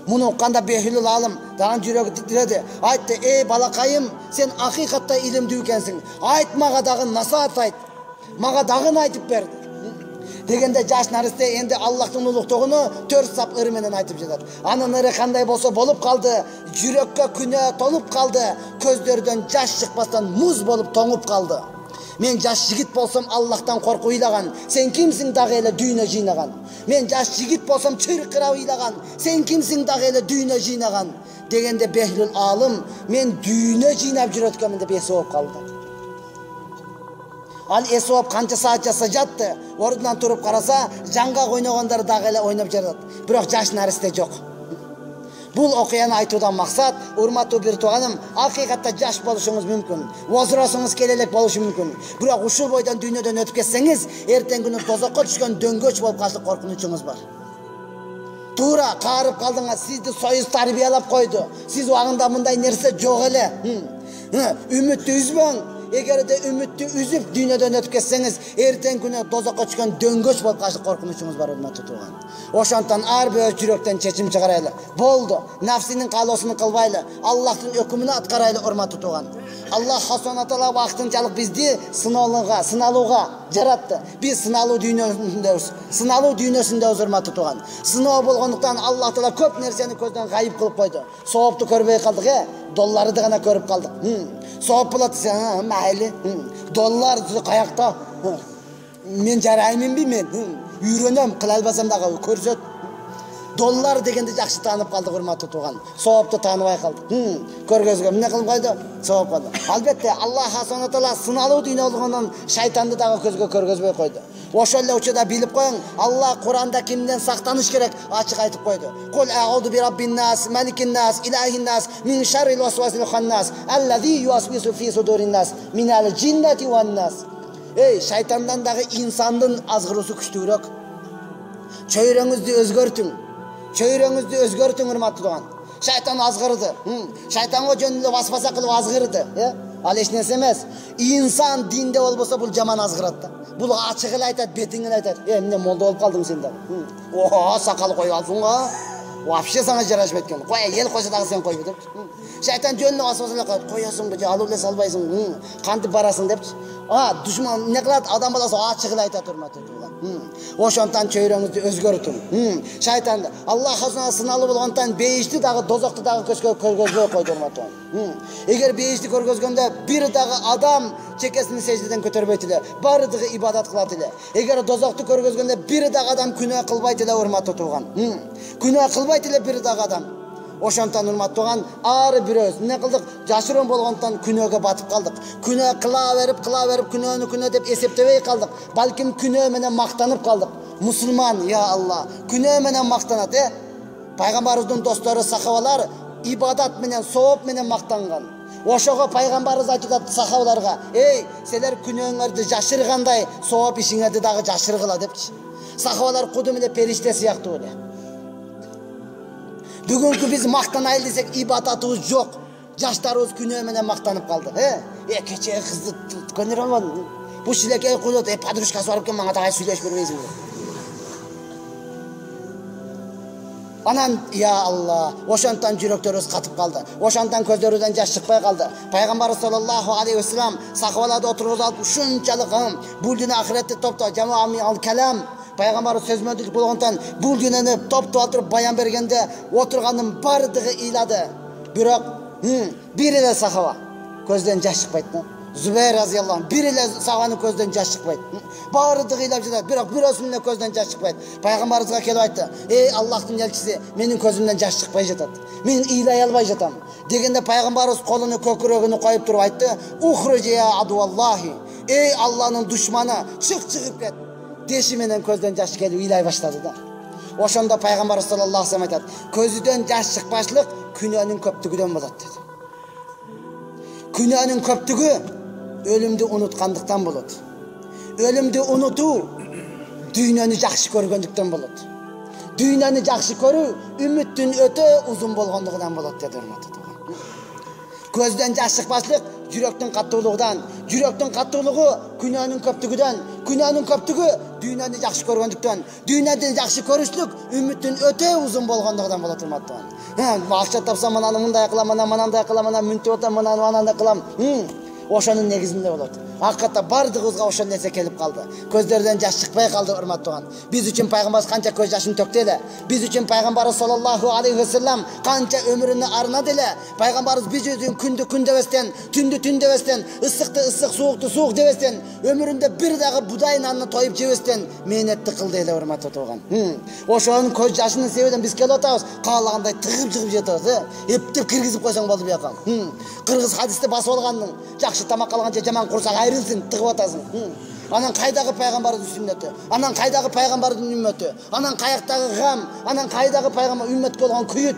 Муну укканда Бехлүл алым дагы жүрөгү титиреди. Айтты: балакайым, сен акыйкатта илимдүү экенсиң. Айт мага дагы насаат айт. Maga dagын айтып берди. Дегенде жаш наристе энди Аллахтын улуктугуну 4 сап ыры менен айтып жатат. Анын ыры кандай болсо болуп калды, жүрөккө күнөө толуп калды, көздөрдөн жаш чыкпастан муз болуп тоңуп калды. Мен жаш жигит болсом Аллахтан корку ыйлаган, сен кимсиң дагы эле дүйнө жыйнаган. Мен жаш жигит болсом чыркырап ыйлаган, сен кимсиң дагы эле дүйнө жыйнаган. Дегенде Бехлул алым мен дүйнө жыйнап жүрөткөмүн деп эсе болуп калды. Ал эсе болуп канча саат жаса жатты, ордунан туруп караса, жаңгак ойногондор дагы эле ойноп жатат. Бирок жаш наристе жок. Бул окуяны айтуудан максат, урматтуу бир тууганым, акыйкатта жаш болушуңуз мүмкүн, возросуңуз келелек болушу мүмкүн. Бирок ушул бойдон дүйнөдөн өтүп кетсеңиз, эртең күнү тозокко түшкөн дөңгөч болуп калыштык коркунучуңуз бар. Туура каарып калдыңар, сизди союз тарбиялап койду. Сиз убагында мындай нерсе жок эле. Үмүттү үзбөң. Эгерде үмүттү үзүп дүйнөдөн өтүп кетсеңиз, эртең күнү тозокко түшкөн дөңгөч болуп калыштык коркунучуңуз бар, урматтуу тууган. Ошондон ар бир жүрөктөн чечим чыгарайлы. Болду, нафсинин каалоосун кылбайлы, Аллахтын өкүмүнү аткарайлы, урматтуу тууган. Аллах Субхана Таала вактынчалык бизди сыналууга жаратты. Биз сыналуу дүйнөсүндөбүз, урматтуу тууган. Сыноо болгондуктан Аллах Таала көп нерсени көздөн гайып кылып койду. Соопту көрбөй калдык, долларды гана көрүп калдык. Сооп болот, майли. Доллар каякта? Мен жараймынбы мен? Үйрөнөм, кыла албасам дагы көрсөт. Доллар дегенди жакшы таанып калдык, урматтуу тууган. Соопту тааныбай калдык. Көргөзгө эмне кылып койду? Сооп калды. Албетте, Аллах Субхана Таала сыналуу дүйнө болгондон шайтанды дагы көзгө көргөзбөй койду. Ошол эле учурда билип коюң, Аллах Куранда кимден сактаныш керек ачык айтып койду. Кул а'уду би раббин нас, маликин нас, илахин нас, мин шаррил васвасил ханнас, аллази ювасвису фи судурин нас, минал джиннати ван нас. Эй, шайтандан дагы инсандын азгыруусу күчтүүрөөк. Чөйрөңүздү өзгөртүң, урматтуу тууган. Шайтан азгырды. Шайтанга жөн эле васваса кылып азгырды, Ал эч нерсе эмес. Инсан динде болбосо бул жаман азгырат да. Бул ачык эле айтат, бетиң эле айтат. Эмне молдо болуп калдың сен дагы? Сакал коюп алсыңга. Вообще сага жарашпайт экен. Кой, эл койсо дагы сен койбу деп. Шайтан жөн эле васваса эле коет. Коесуңбу же алып эле салбайсың? Кантип барасың депчи. Душман эмне кылат? Адам баласы ачык эле айтат, урматтуу тууган. Ошондон чөйрөңүздү өзгөртүң. Шайтан Аллах Субхана сыналуу болгондон бейишти дагы дозокту дагы көргөзбөй койду, урматтуу. Эгер бейишти көргөзгөндө бир дагы адам чекесин сеждеден көтөрбөйт эле, баардыгы ибадат кылат эле. Эгер дозокту көргөзгөндө бир дагы адам күнөө кылбайт эле, урматтуу тууган. Күнөө кылбайт эле бир дагы адам. Ошондон урматтуу тууган, ар бирөөбүз эмне кылдык? Жашыруун болгондон күнөөгө батып калдык. Күнөө кыла берип күнөө деп эсептебей калдык. Балким күнөө менен мактанып калдык. Мусулман, я Алла, күнөө менен мактанат, Пайгамбарыбыздын достору сахабалар ибадат менен, сооп менен мактанган. Ошого пайгамбарыбыз айтат сахабаларга: "Эй, силер күнөөңөрдү жашыргандай, сооп ишиңерди дагы жашыргыла" депчи. Сахабалар кудум эле периште сыяктуу эле. Бүгүнкү биз мактанайлы десек ибадатыбыз жок. Жаштарыбыз күнөө менен мактанып калды. Кече кызды көнөрөмөн. Бу шилекей кулут, подружкасы барып келген, мага дагы сүйлөшүп бербейсиң. Анан, я Алла, ошондон жүрөктөрүбүз катып калды. Ошондон көздөрүбүздөн жаш чыкпай калды. Пайгамбар саллаллаху алейхи ва саллям сахабаларды отургузуп алып ушунчалык бул дүйнө ахиретти топто жамаами ал калам. Пайгамбар сөзмөндүк болгондон бул дүйнөнү топтоп алып баян бергенде отурганын бардыгы ыйлады. Бирок бир эле сахаба көздөн жаш чыкпайт. Зубайр разияллаху анху бир эле сахабанын көздөн жаш чыкпайт. Бардыгы ыйлап жатат, бирок бирөөсүнүн көздөн жаш чыкпайт. Пайгамбарыбызга келип айтты: "Эй Аллахтын элчиси, менин көзүмдөн жаш чыкпай жатат. Мен ыйлай албай жатам." Дегенде пайгамбарыбыз колуну көкүрөгүнө коюп туруп айтты: "Ухруж я адуаллахи." Эй Алланын душманы, чыгып кет. Деши менен көздөн жаш келип ыйлай баштады да. Ошондо пайгамбар саллаллаху алейхи ва саллям айтат: "Көздөн жаш чыкпашлык күнөөнүн көптүгүдөн болот" dedi. Күнөөнүн көптүгү өлүмдү унуткандыктан болот. Өлүмдү унутуу дүйнөнү жакшы көргөндүктөн болот. Дүйнөнү жакшы көрүү үмүттүн өтө узун болгондугунан болот dedi, урматтуу тууган. Көздөн жаш чыкпашлык жүрөктүн каттуулугунан, жүрөктүн каттуулугу күнөөнүн көптүгүдөн, күнөөнүн көптүгү дүйнөнү жакшы көргөндүктөн, дүйнөнү жакшы көрүшлүк үмүттүн өтө узун болгондугунан болот, урматтуу тууган. Акча тапсам мананы мындай кылам, манандай кылам, мынтип отам, манандай кылам. ошонун негизинде болот. Акыкатта бардыгыбызга ошол нерсе келип калды. Көздөрдөн жаш чыкпай калды, урматтуу туган. Биз үчүн пайгамбарыбыз канча көз жашын төктү эле. Биз үчүн пайгамбарыбыз саллаллаху алейхи ва саллям канча өмүрүнү арнады эле. Пайгамбарыбыз биз үчүн күндү күн дебестен, түндү түн дебестен, ысыкты ысык, суукту суук дебестен, өмүрүндө бир дагы будай нанны тоюп жебестен мээнетти кылды эле, урматтуу туган. Ошонун көз жашынын себебинен биз келип атабыз, каалагандай тыгып жыгып жатабыз, эптеп киргизип койсоң болду бияка. Кыргыз хадисте басып алгандын, жакшы тамак алганча жаман курсак айрылсын, тыгып атасың. Анан кайдагы пайгамбардын сүннөтү, анан кайдагы пайгамбардын үммөтү, анан каяктагы гам, анан кайдагы пайгамбар үммөткө болгон күйүт.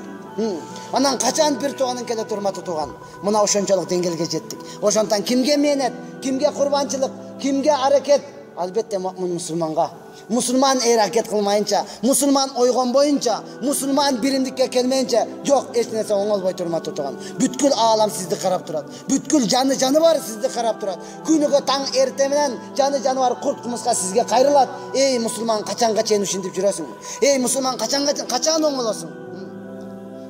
Анан качан бир тууганың келет, урматтуу туган. Мына ошончолук деңгээлге жеттик. Ошондон кимге мээнет, кимге курбанчылык, кимге аракет? Албетте мусулманга. Мусулман аракет кылмайынча, мусулман ойгонбоюнча, мусулман биримдикке келмейинче жок, эч нерсе оңолбойт, урматтуу туган. Бүткүл аалам сизди карап турат. Бүткүл жаны бар сизди карап турат. Күнүгө таң эрте менен жаны бар курт кумуска сизге кайрылат. Эй мусулман, качанга чейин ушинтип жүрөсүң? Эй мусулман, качан оңолосуң?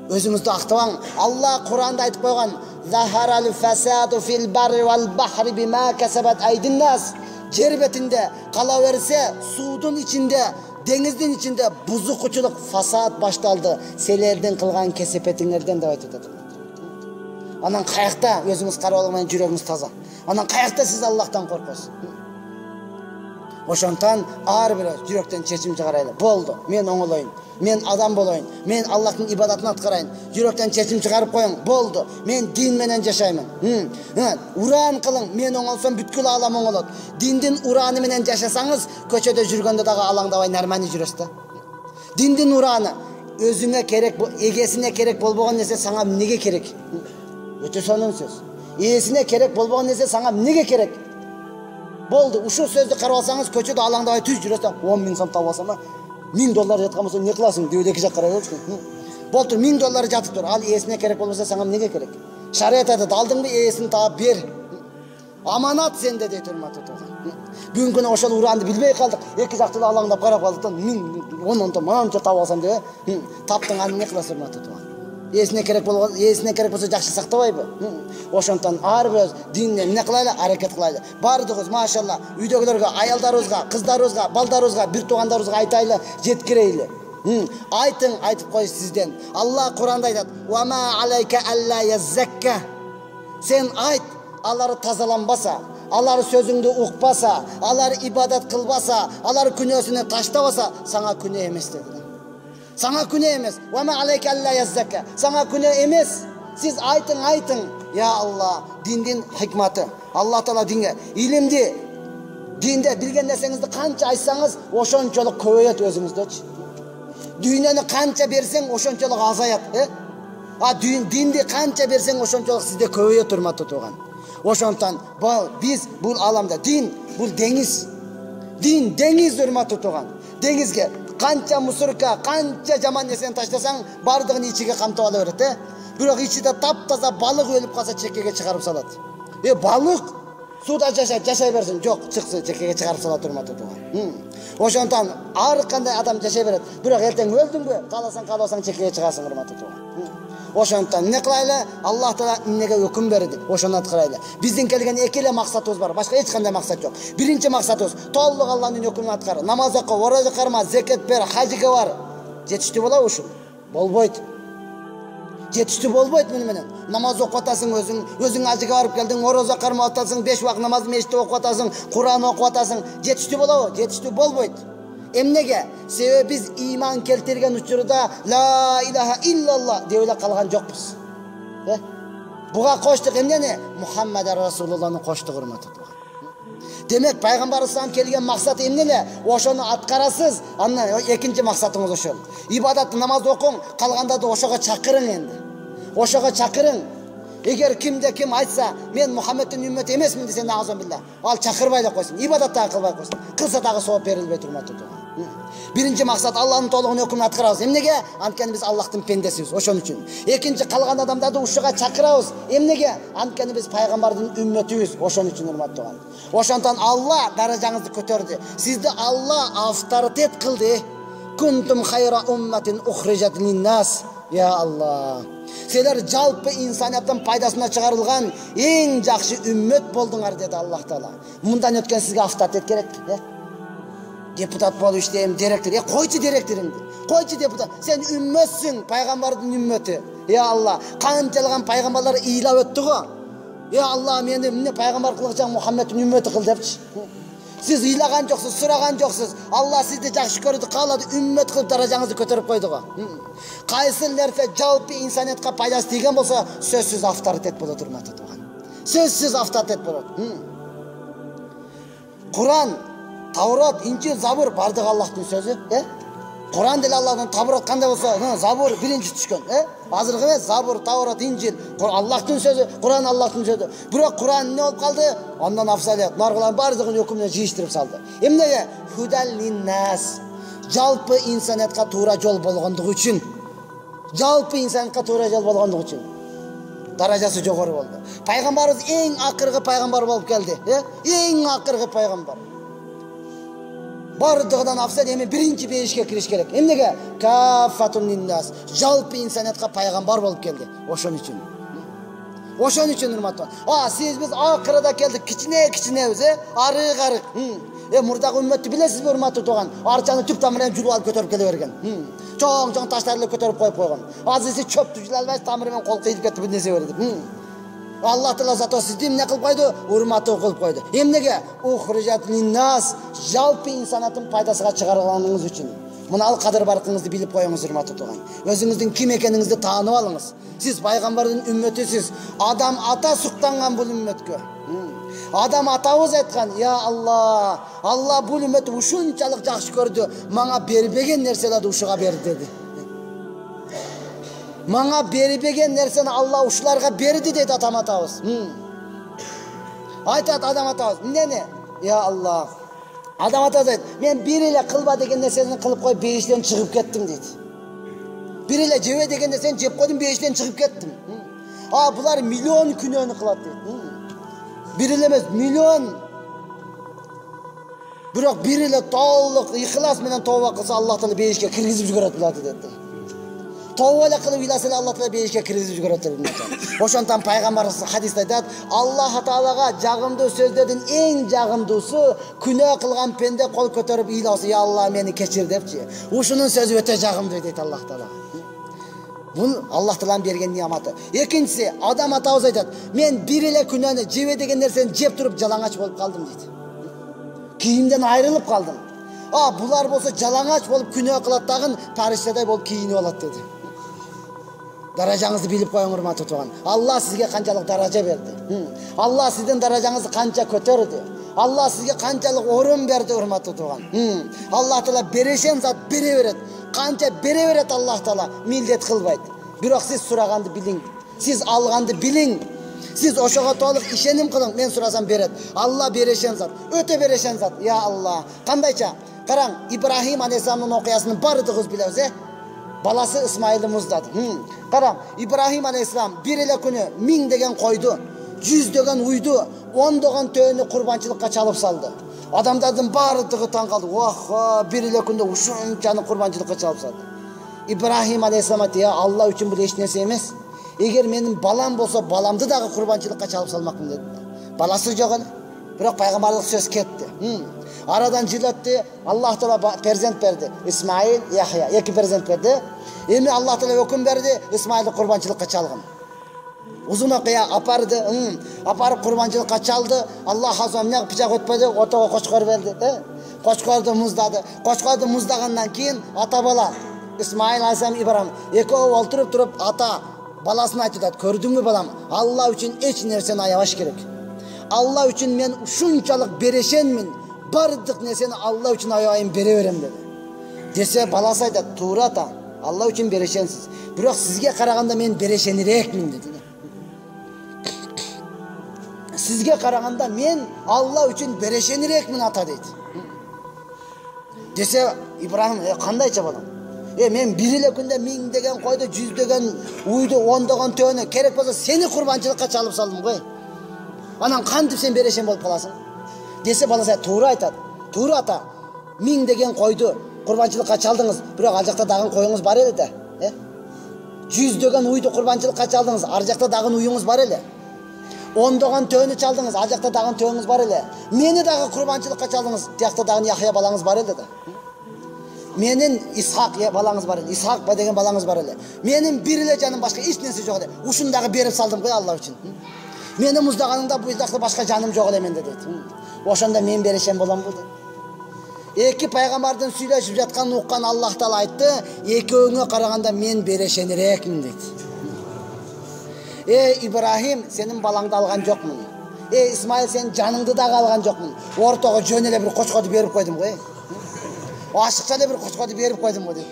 Өзүңүздү актабаң. Алла Куранда айтып койгон: "Захарал фасаду фил барри вал бахри бима касабат айдин нас." Жер бетинде кала берсе, суудун ичинде, деңиздин ичинде бузукчулук, фасад башталды, силердин кылган кесепетиңерден деп айтып атат. Анан каякта өзүңүз карап алган жүрөгүңүз таза. Анан каякта сиз Аллахтан коркосуз. Ошондон ар бир жүрөктөн чечим чыгарайлы. Болду, мен оңолоюн. Мен адам болоюн. Мен Аллахтын ибадатын аткарайын. Жүрөктөн чечим чыгарып коюң. Болду, мен дин менен жашаймын. Уран кылың. Мен оңолсом бүткүл аалам оңолот. Диндин ураны менен жашасаңыз, көчөдө жүргөндө дагы алаңдабай нормально жүрөсүз да. Диндин ураны өзүңө керек, эгесине керек болбогон нерсе сага эмнеге керек? Өтө сонун сөз. Эгесине керек болбогон нерсе сага эмнеге керек? Болду, ушул сөздү карап алсаңыз, көчөдө алаңдабай түз жүрөсүң. 10 миң сом таап алсам, $1000 жаткан болсо не кыласың? Деп эки жак карай берсиң. Болду, $1000 жатып тур. Ал ээсине керек болбосо сага эмнеге керек? Шариат айтат, алдыңбы ээсин таап бер. Аманат сенде дейт, урматтуу туган. Бүгүнкү күнү ошол уранды билбей калдык. Эки жакты алаңдап карап калдыктан 10 мананча таап алсам деп, таптың аны не кыласың, урматтуу туган? Ээсине керек болсо жакшы сактабайбы? Ошондон ар бир динне эмне кылайлы? Аракет кылайлы. Бардыгыбыз машалла үйдөгүлөргө, аялдарыбызга, кыздарыбызга, балдарыбызга, бир туугандарыбызга айтайлы, жеткирейли. Айтың, айтып кой сизден. Алла Куранда айтат: "Ва ма алайка алла язакка." Сен айт, алар тазаланбаса, алар сөзүңдү укпаса, алар ибадат кылбаса, алар күнөөсүнө таштабаса, сага күнөө эмес dedi. Саңа күнөө эмес. Ва ма алайка алла язакка. Саңа күнөө эмес. Сиз айтың. Я Алла, диндин хикматы. Алла Таала динге, илимди, динде билген нерсеңизди канча айтсаңыз, ошончолук көбөйөт өзүңүздөчү. Дүйнөнү канча берсең, ошончолук азаят, динди канча берсең, ошончолук сизде көбөйөт, урматтуу туган. Ошондон биз бул аламда дин, бул деңиз. Дин деңиз, урматтуу туган. Деңизге канча мусорка, канча жаман нерсени таштасаң, бардыгын ичиге камтып ала берет, Бирок ичиде таптаза балык өлүп калса чекеге чыгарып салат. Балык суда жашай берсин, жок, чыкса чекеге чыгарып салат, урматтуу туган. Ошондон ар кандай адам жашай берет. Бирок эртең өлдүңбү, кааласаң чекеге чыгарсың, урматтуу туган. Ошондон не кылайлы? Аллах Таала эмнеге өкүм берди? Ошону аткарайлы. Биздин келген эки эле максатыбыз бар, башка эч кандай максат жок. Биринчи максатыбыз толук Алланын өкүмүн аткар. Намаз оку, ораза карма, зекет бер, хажга бар. Жетиштүү болобу ушул? Болбойт. Жетиштүү болбойт муну менен. Намаз окуп атасың өзүң ажыга барып келдиң, ораза кармап атасың, 5 убак намазды мешитте окуп атасың, Куран окуп атасың. Жетиштүү болобу? Жетиштүү болбойт. Эмнеге? Себеби биз иман келтирген учурда ла илаха иллаллах деп эле калган жокпуз. Буга коштук эмнени? Мухаммад Расулуллахны коштук, урматтуу. Демек пайгамбарыбыздан келген максат эмне эле? Ошону аткарасыз. Андан экинчи максатыңыз ошол. Ибадат, намаз окуң, калгандарды ошого чакырың энди. Ошого чакырың. Эгер кимде ким айтса, мен Мухаммедтин үммөтү эмесмин десе, наазубилла, ал чакырбай эле койсун. Ибадат дагы кылбай койсун. Кылса дагы сооп берилбей турматтуу. Биринчи максат Алланын толугун өкүмүн аткарабыз. Эмнеге? Анткени биз Аллахтын пендесибиз, ошон үчүн. Экинчи, калган адамдарды ушуга чакырабыз. Эмнеге? Анткени биз пайгамбардын үммөтүбүз, ошон үчүн, урматтуу. Ошондон Алла даражаңызды көтөрдү. Сизди Алла авторитет кылды. Кунтум хайра умматин ухрижат линнас. Ya Allah. Силер жалпы инсанияттын пайдасына чыгарылган эң жакшы үммөт болдуңар деди Аллах Таала. Мындан өткөн сизге авторитет керек, депутат болуп иштейм, директор. Койчу директориңди. Койчу депутат. Сен үммөтсүң, пайгамбардын үммөтү. Ya Allah, канчалган пайгамбарлар ыйлап өттү го. Ya Allah, мени эмне пайгамбар кылгычаң Мухаммедтин үммөтү кыл депчи. Siz ыйлаган жоксуз, сураган жоксуз. Алла сизди жакшы көрдү, каалады, үммөт кылып даражаңызды көтөрүп койду го. Кайсы нерсе жалпы инсаниятка пайдасы тийген болсо, сөзсүз авторитет болот, урматтуу тууган. Сөзсүз авторитет болот. Куран, Таврот, Инжил, Забур бардыгы Аллахтын сөзү, Куран деле Аллахтын, Таврот кандай болсо, Забур биринчи түшкөн, Азыркы эмес, Забур, Таврот, Инжил, Аллахтын сөзү, Куран Аллахтын сөзү. Бирок Куран эмне болуп калды? Андан афсалият, наргылан бардыгын өкүмүнө жыйыштырып салды. Эмнеге? Худал линнас. Жалпы инсаниятка туура жол болгондугу үчүн. Жалпы инсаниятка туура жол болгондугу үчүн. Даражасы жогору болду. Пайгамбарыбыз эң акыркы пайгамбар болуп келди, Эң акыркы пайгамбар. Бардыгынан афсал эми биринчи бейишке кириш керек. Эмнеге? Кафатун линнас. Жалпы инсаниятка пайгамбар болуп келди. Ошон үчүн. Ошон үчүн урматтуу. Сиз биз акырда келдик, кичинебиз, арык. Мурдагы үммөттү билесизби, урматтуу тууган? Арчаны түп тамырынан жулуп алып көтөрүп келе берген. Чоң таштарды көтөрүп коюп койгон. Азыркы чөптү жула албай тамыры менен кол кыйып кетти, бир нерсе берди. Аллах Таала зато сизди эмне кылып койду? Урматтуу кылып койду. Эмнеге? Ухрижат линнас. Жалпы инсанияттын пайдасына чыгарылганыңыз үчүн. Мына ал кадыр баркыңызды билип коюңуз, урматтуу тууган. Өзүңүздүн ким экениңизди таанып алыңыз. Сиз пайгамбардын үммөтүсүз. Адам ата суктанган бул үммөткө. Адам атабыз айткан, я Алла, Алла бул үммөттү ушунчалык жакшы көрдү, мага бербеген нерселерди ушуга берди деди. Мага бербеген нерсени Алла ушуларга берди дейт атам атабыз. Айтат адам атабыз, эмнени? Я Алла, адам атабыз айт, мен бир эле кылба деген нерсени кылып коюп бейиштен чыгып кеттим дейт. Бир эле жебе деген нерсени жеп койдум, бейиштен чыгып кеттим. Булар миллион күнөөнү кылат дейт. Бир эле эмес, миллион. Бирок бир эле толук ихлас менен тооба кылса, Аллах Таала бейишке киргизип жиберет буларды деди. Тооба эле кылып ыйласа эле Аллах Таала бейишке киргизип жиберет деди. Ошондон пайгамбарыбыз хадисте айтат, Аллах Таалага жагымдуу сөздөрдүн эң жагымдуусу күнөө кылган пенде кол көтөрүп ыйласа, я Алла мени кечир депчи. Ушунун сөзү өтө жагымдуу дейт Аллах Таала. Бул Аллах Тааланын берген неаматы. Экинчиси, адам атабыз айтат, мен бир эле күнөөнү жебе деген нерсени жеп туруп жалаңач болуп калдым дейт. Кийимден айрылып калдым. Булар болсо жалаңач болуп күнөө кылат дагы париштедай болуп кийинип алат деди. Даражаңызды билип коюң, урматтуу тууган. Алла сизге канчалык даража берди. Алла сиздин даражаңызды канча көтөрдү. Алла сизге канчалык орун берди, урматтуу тууган. Аллах Таала берешен зат бере берет. Канча бере берет Аллах Таала, милдет кылбайт. Бирок сиз сураганды билиң. Сиз алганды билиң. Сиз ошого толук ишеним кылың. Мен сурасам берет. Алла берешен зат, өтө берешен зат. Я Алла. Кандайча? Караң, Ибрахим алейхисаламдын окуясын бардыгыбыз билебиз, Баласы Исмайылды муздады. Караң, Ибрахим алейхисалам бир эле күнү 1000 деген койду, 100 деген уйду, 10 деген төөнү курбанчылыкка чалып салды. Адамдардын бардыгы таң калды. Бир эле күндө ушунчаны курбанчылыкка чалып салды. Ибрахим алейхисалам айтты, Алла үчүн бул эч нерсе эмес. Эгер менин балам болсо, баламды дагы курбанчылыкка чалып салмакмын деди. Баласы жок эле. Бирок пайгамбарлык сөз кетти. Арадан жыл өттү, Аллах Таала перзент берди. Исмаил, Яхя, эки перзент берди. Эми Аллах Таала өкүм берди, Исмаилди курбанчылыкка чалгын. Узун окуя апарды, апарып курбанчылыкка чалды. Аллах азам эмне пычак өтпөдү, отого кочкор берди, Кочкорду муздады. Кочкорду муздагандан кийин ата бала Исмаил алейхисалам Ибрахим экөө олтуруп туруп ата баласына айтат, көрдүңбү балам, Алла үчүн эч нерсени аябаш керек. Алла үчүн мен ушунчалык берешенмин. Бардык нерсени Алла үчүн аябайын бере берем деди. Десе баласы айтат, туура ата, Алла үчүн берешенсиз. Бирок сизге караганда мен берешенирээкмин деди. Сизге караганда мен Алла үчүн берешенирээкмин ата дейт. Десе Ибрахим, кандайча балам? Мен бир эле күндө 1000 деген койду, 100 деген уйду, 10 деген төөнү керек болсо сени курбанчылыкка чалып салдым кой. Анан кантип сен берешен болуп каласың? Десе баласы туура айтат. Туура ата. 1000 деген койду курбанчылыкка чалдыңыз, бирок ал жакта дагы коюңуз бар эле да. Жүздөгөн уйду курбанчылыкка чалдыңыз, ар жакта дагы уюңуз бар эле. Ондогон төөнү чалдыңыз, ар жакта дагы төөнүңүз бар эле. Мени дагы курбанчылыкка чалдыңыз, тиякта дагы Яхя балаңыз бар эле да. Менин Исхак балаңыз бар эле. Исхак деген балаңыз бар эле. Менин бир эле жаным башка эч нерсе жок эле. Ушундагы берип салдым го Алла үчүн. Мени муздаганда бу жакта башка жаным жок эле менде дейт. Ошондо мен берешем боламбы дейт. Эки пайгамбардын сүйлөшүп жатканын уккан Аллах Таала айтты, экөөңө караганда мен берешенирекмин дейт. Ибрахим, сенин балаңды алган жокмун. Исмаил, сенин жаныңды дагы алган жокмун. Ортого жөн эле бир кочкоду берип койдум го. Ашыкча эле бир кочкоду берип койдум го дейт.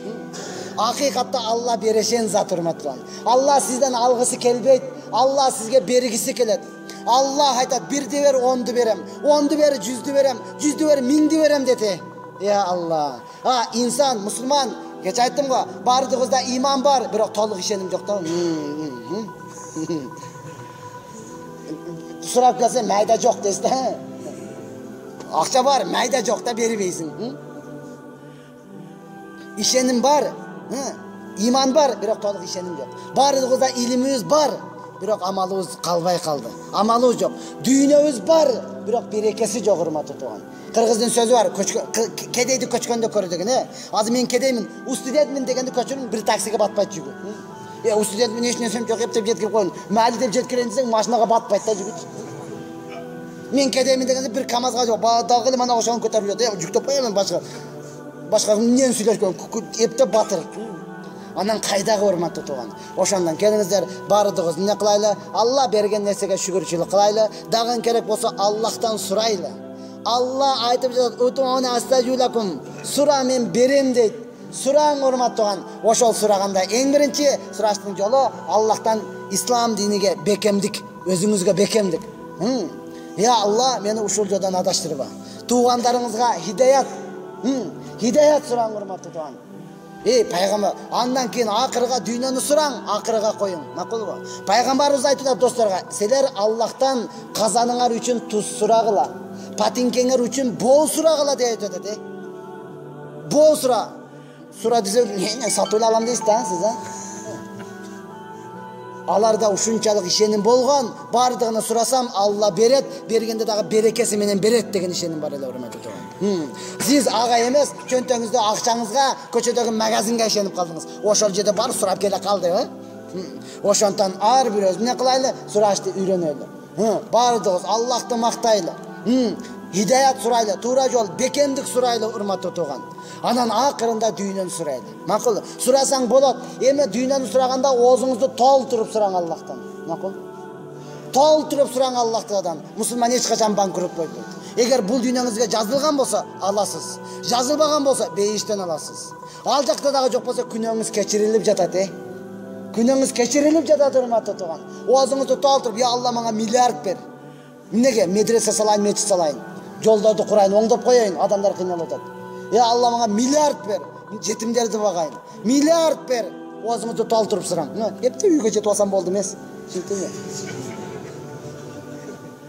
Акыйкатта Алла берешен зат, урматтуу. Алла сизден алгысы келбейт, Алла сизге бергиси келет. Алла айтат, бирди бер, онду берем. Онду бер, жүздү берем. Жүздү бер, миңди берем деди. Я Алла. Инсан, мусулман, кеч айттым го, бардыгыбызда иман бар, бирок толук ишеним жок да. Сурап келсе, майда жок дейсиз да. Акча бар, майда жок да бербейсиң. İşenim бар, иман бар, бирок толук ишеним жок. Бардыгыбызда илимибиз бар, бирок амалыбыз калбай калды. Амалыбыз жок. Дүйнөбүз бар, бирок берекеси жок, урматтуу тууган. Кыргыздын сөзү бар, кедейди көчкөндө көрө деген. Азыр мен кедеймин, устудентмин дегенди көчүрүм, бир таксиге батпайт жүгү. Устудентмин, эч нерсем жок, эптеп жеткирип коюн. Мали деп жеткирейин десең, машинага батпайт да жүгү. Мен кедеймин дегенде бир КамАЗга жок, дагы эле мана ошону көтөрүп жүрөт. Жүктөп коёмун башка эмнени сүйлөшкөн, эптеп батыр. Анан кайдагы, урматтуу тууган. Ошондон келиңиздер, бардыгыбыз эмне кылайлы? Алла берген нерсеге шүгүрчүлүк кылайлы. Дагы керек болсо Аллахтан сурайлы. Алла айтып жатат, "Утуна астажулакум", сура мен берем дейт. Сураң, урматтуу тууган. Ошол сураганда эң биринчи сураштын жолу Аллахтан ислам диниге бекемдик, өзүңүзгө бекемдик. Я Алла, мени ушул жолдон адаштырба. Туугандарыңызга хидаят, хидаят сураң, урматтуу тууган. Пайгамбар, андан кийин акырга дүйнөнү сураң, акырга коюң. Макулбу? Пайгамбарыбыз айтты досторго, силер Аллахтан казаныңар үчүн туз сурагыла, патинкеңер үчүн боо сурагыла деп айтат. Боо сура. Сура десе, сатып алам дейсиз да сиз, Аларда ушунчалык ишеним болгон, бардыгына сурасам Алла берет, бергенде дагы берекеси менен берет деген ишеним бар эле, урматтуу тууган. Сиз ага эмес, чөнтөңүздө акчаңызга, көчөдөгү магазинге ишенип калдыңыз. Ошол жерде бар сурап келе калды, Ошондон ар бирөөбүз эмне кылайлы? Сурашты үйрөнөлү. Бардыгыбыз Аллахты мактайлы. Хидаят сурайлы, туура жол, бекемдик сурайлы, урматтуу тууган. Анан акырында дүйнөнү сурайлы. Макул? Сурасаң болот. Эми дүйнөнү сураганда оозуңузду толтуруп сураң Аллахтан. Макул? Толтуруп сураң Аллахтан. Мусулман эч качан банкрот болбойт. Эгер бул дүйнөңүзгө жазылган болсо, аласыз. Жазылбаган болсо, бейиштен аласыз. Ал жакта дагы жок болсо, күнөөңүз кечирилип жатат, Күнөөңүз кечирилип жатат, урматтуу тууган. Оозуңузду толтуруп, "Я Алла, мага миллиард бер. Эмнеге? Медресе салайын, мечит салайын. Жолдорду курайын, оңдоп коеюн, адамдар кыйналып атат. Я Алла, мага миллиард бер. Жетимдерди багайын. Миллиард бер." Оозуңузду толтуруп сураң. Эптеп үйгө жетип алсам болду эмес. Түшүндүңбү?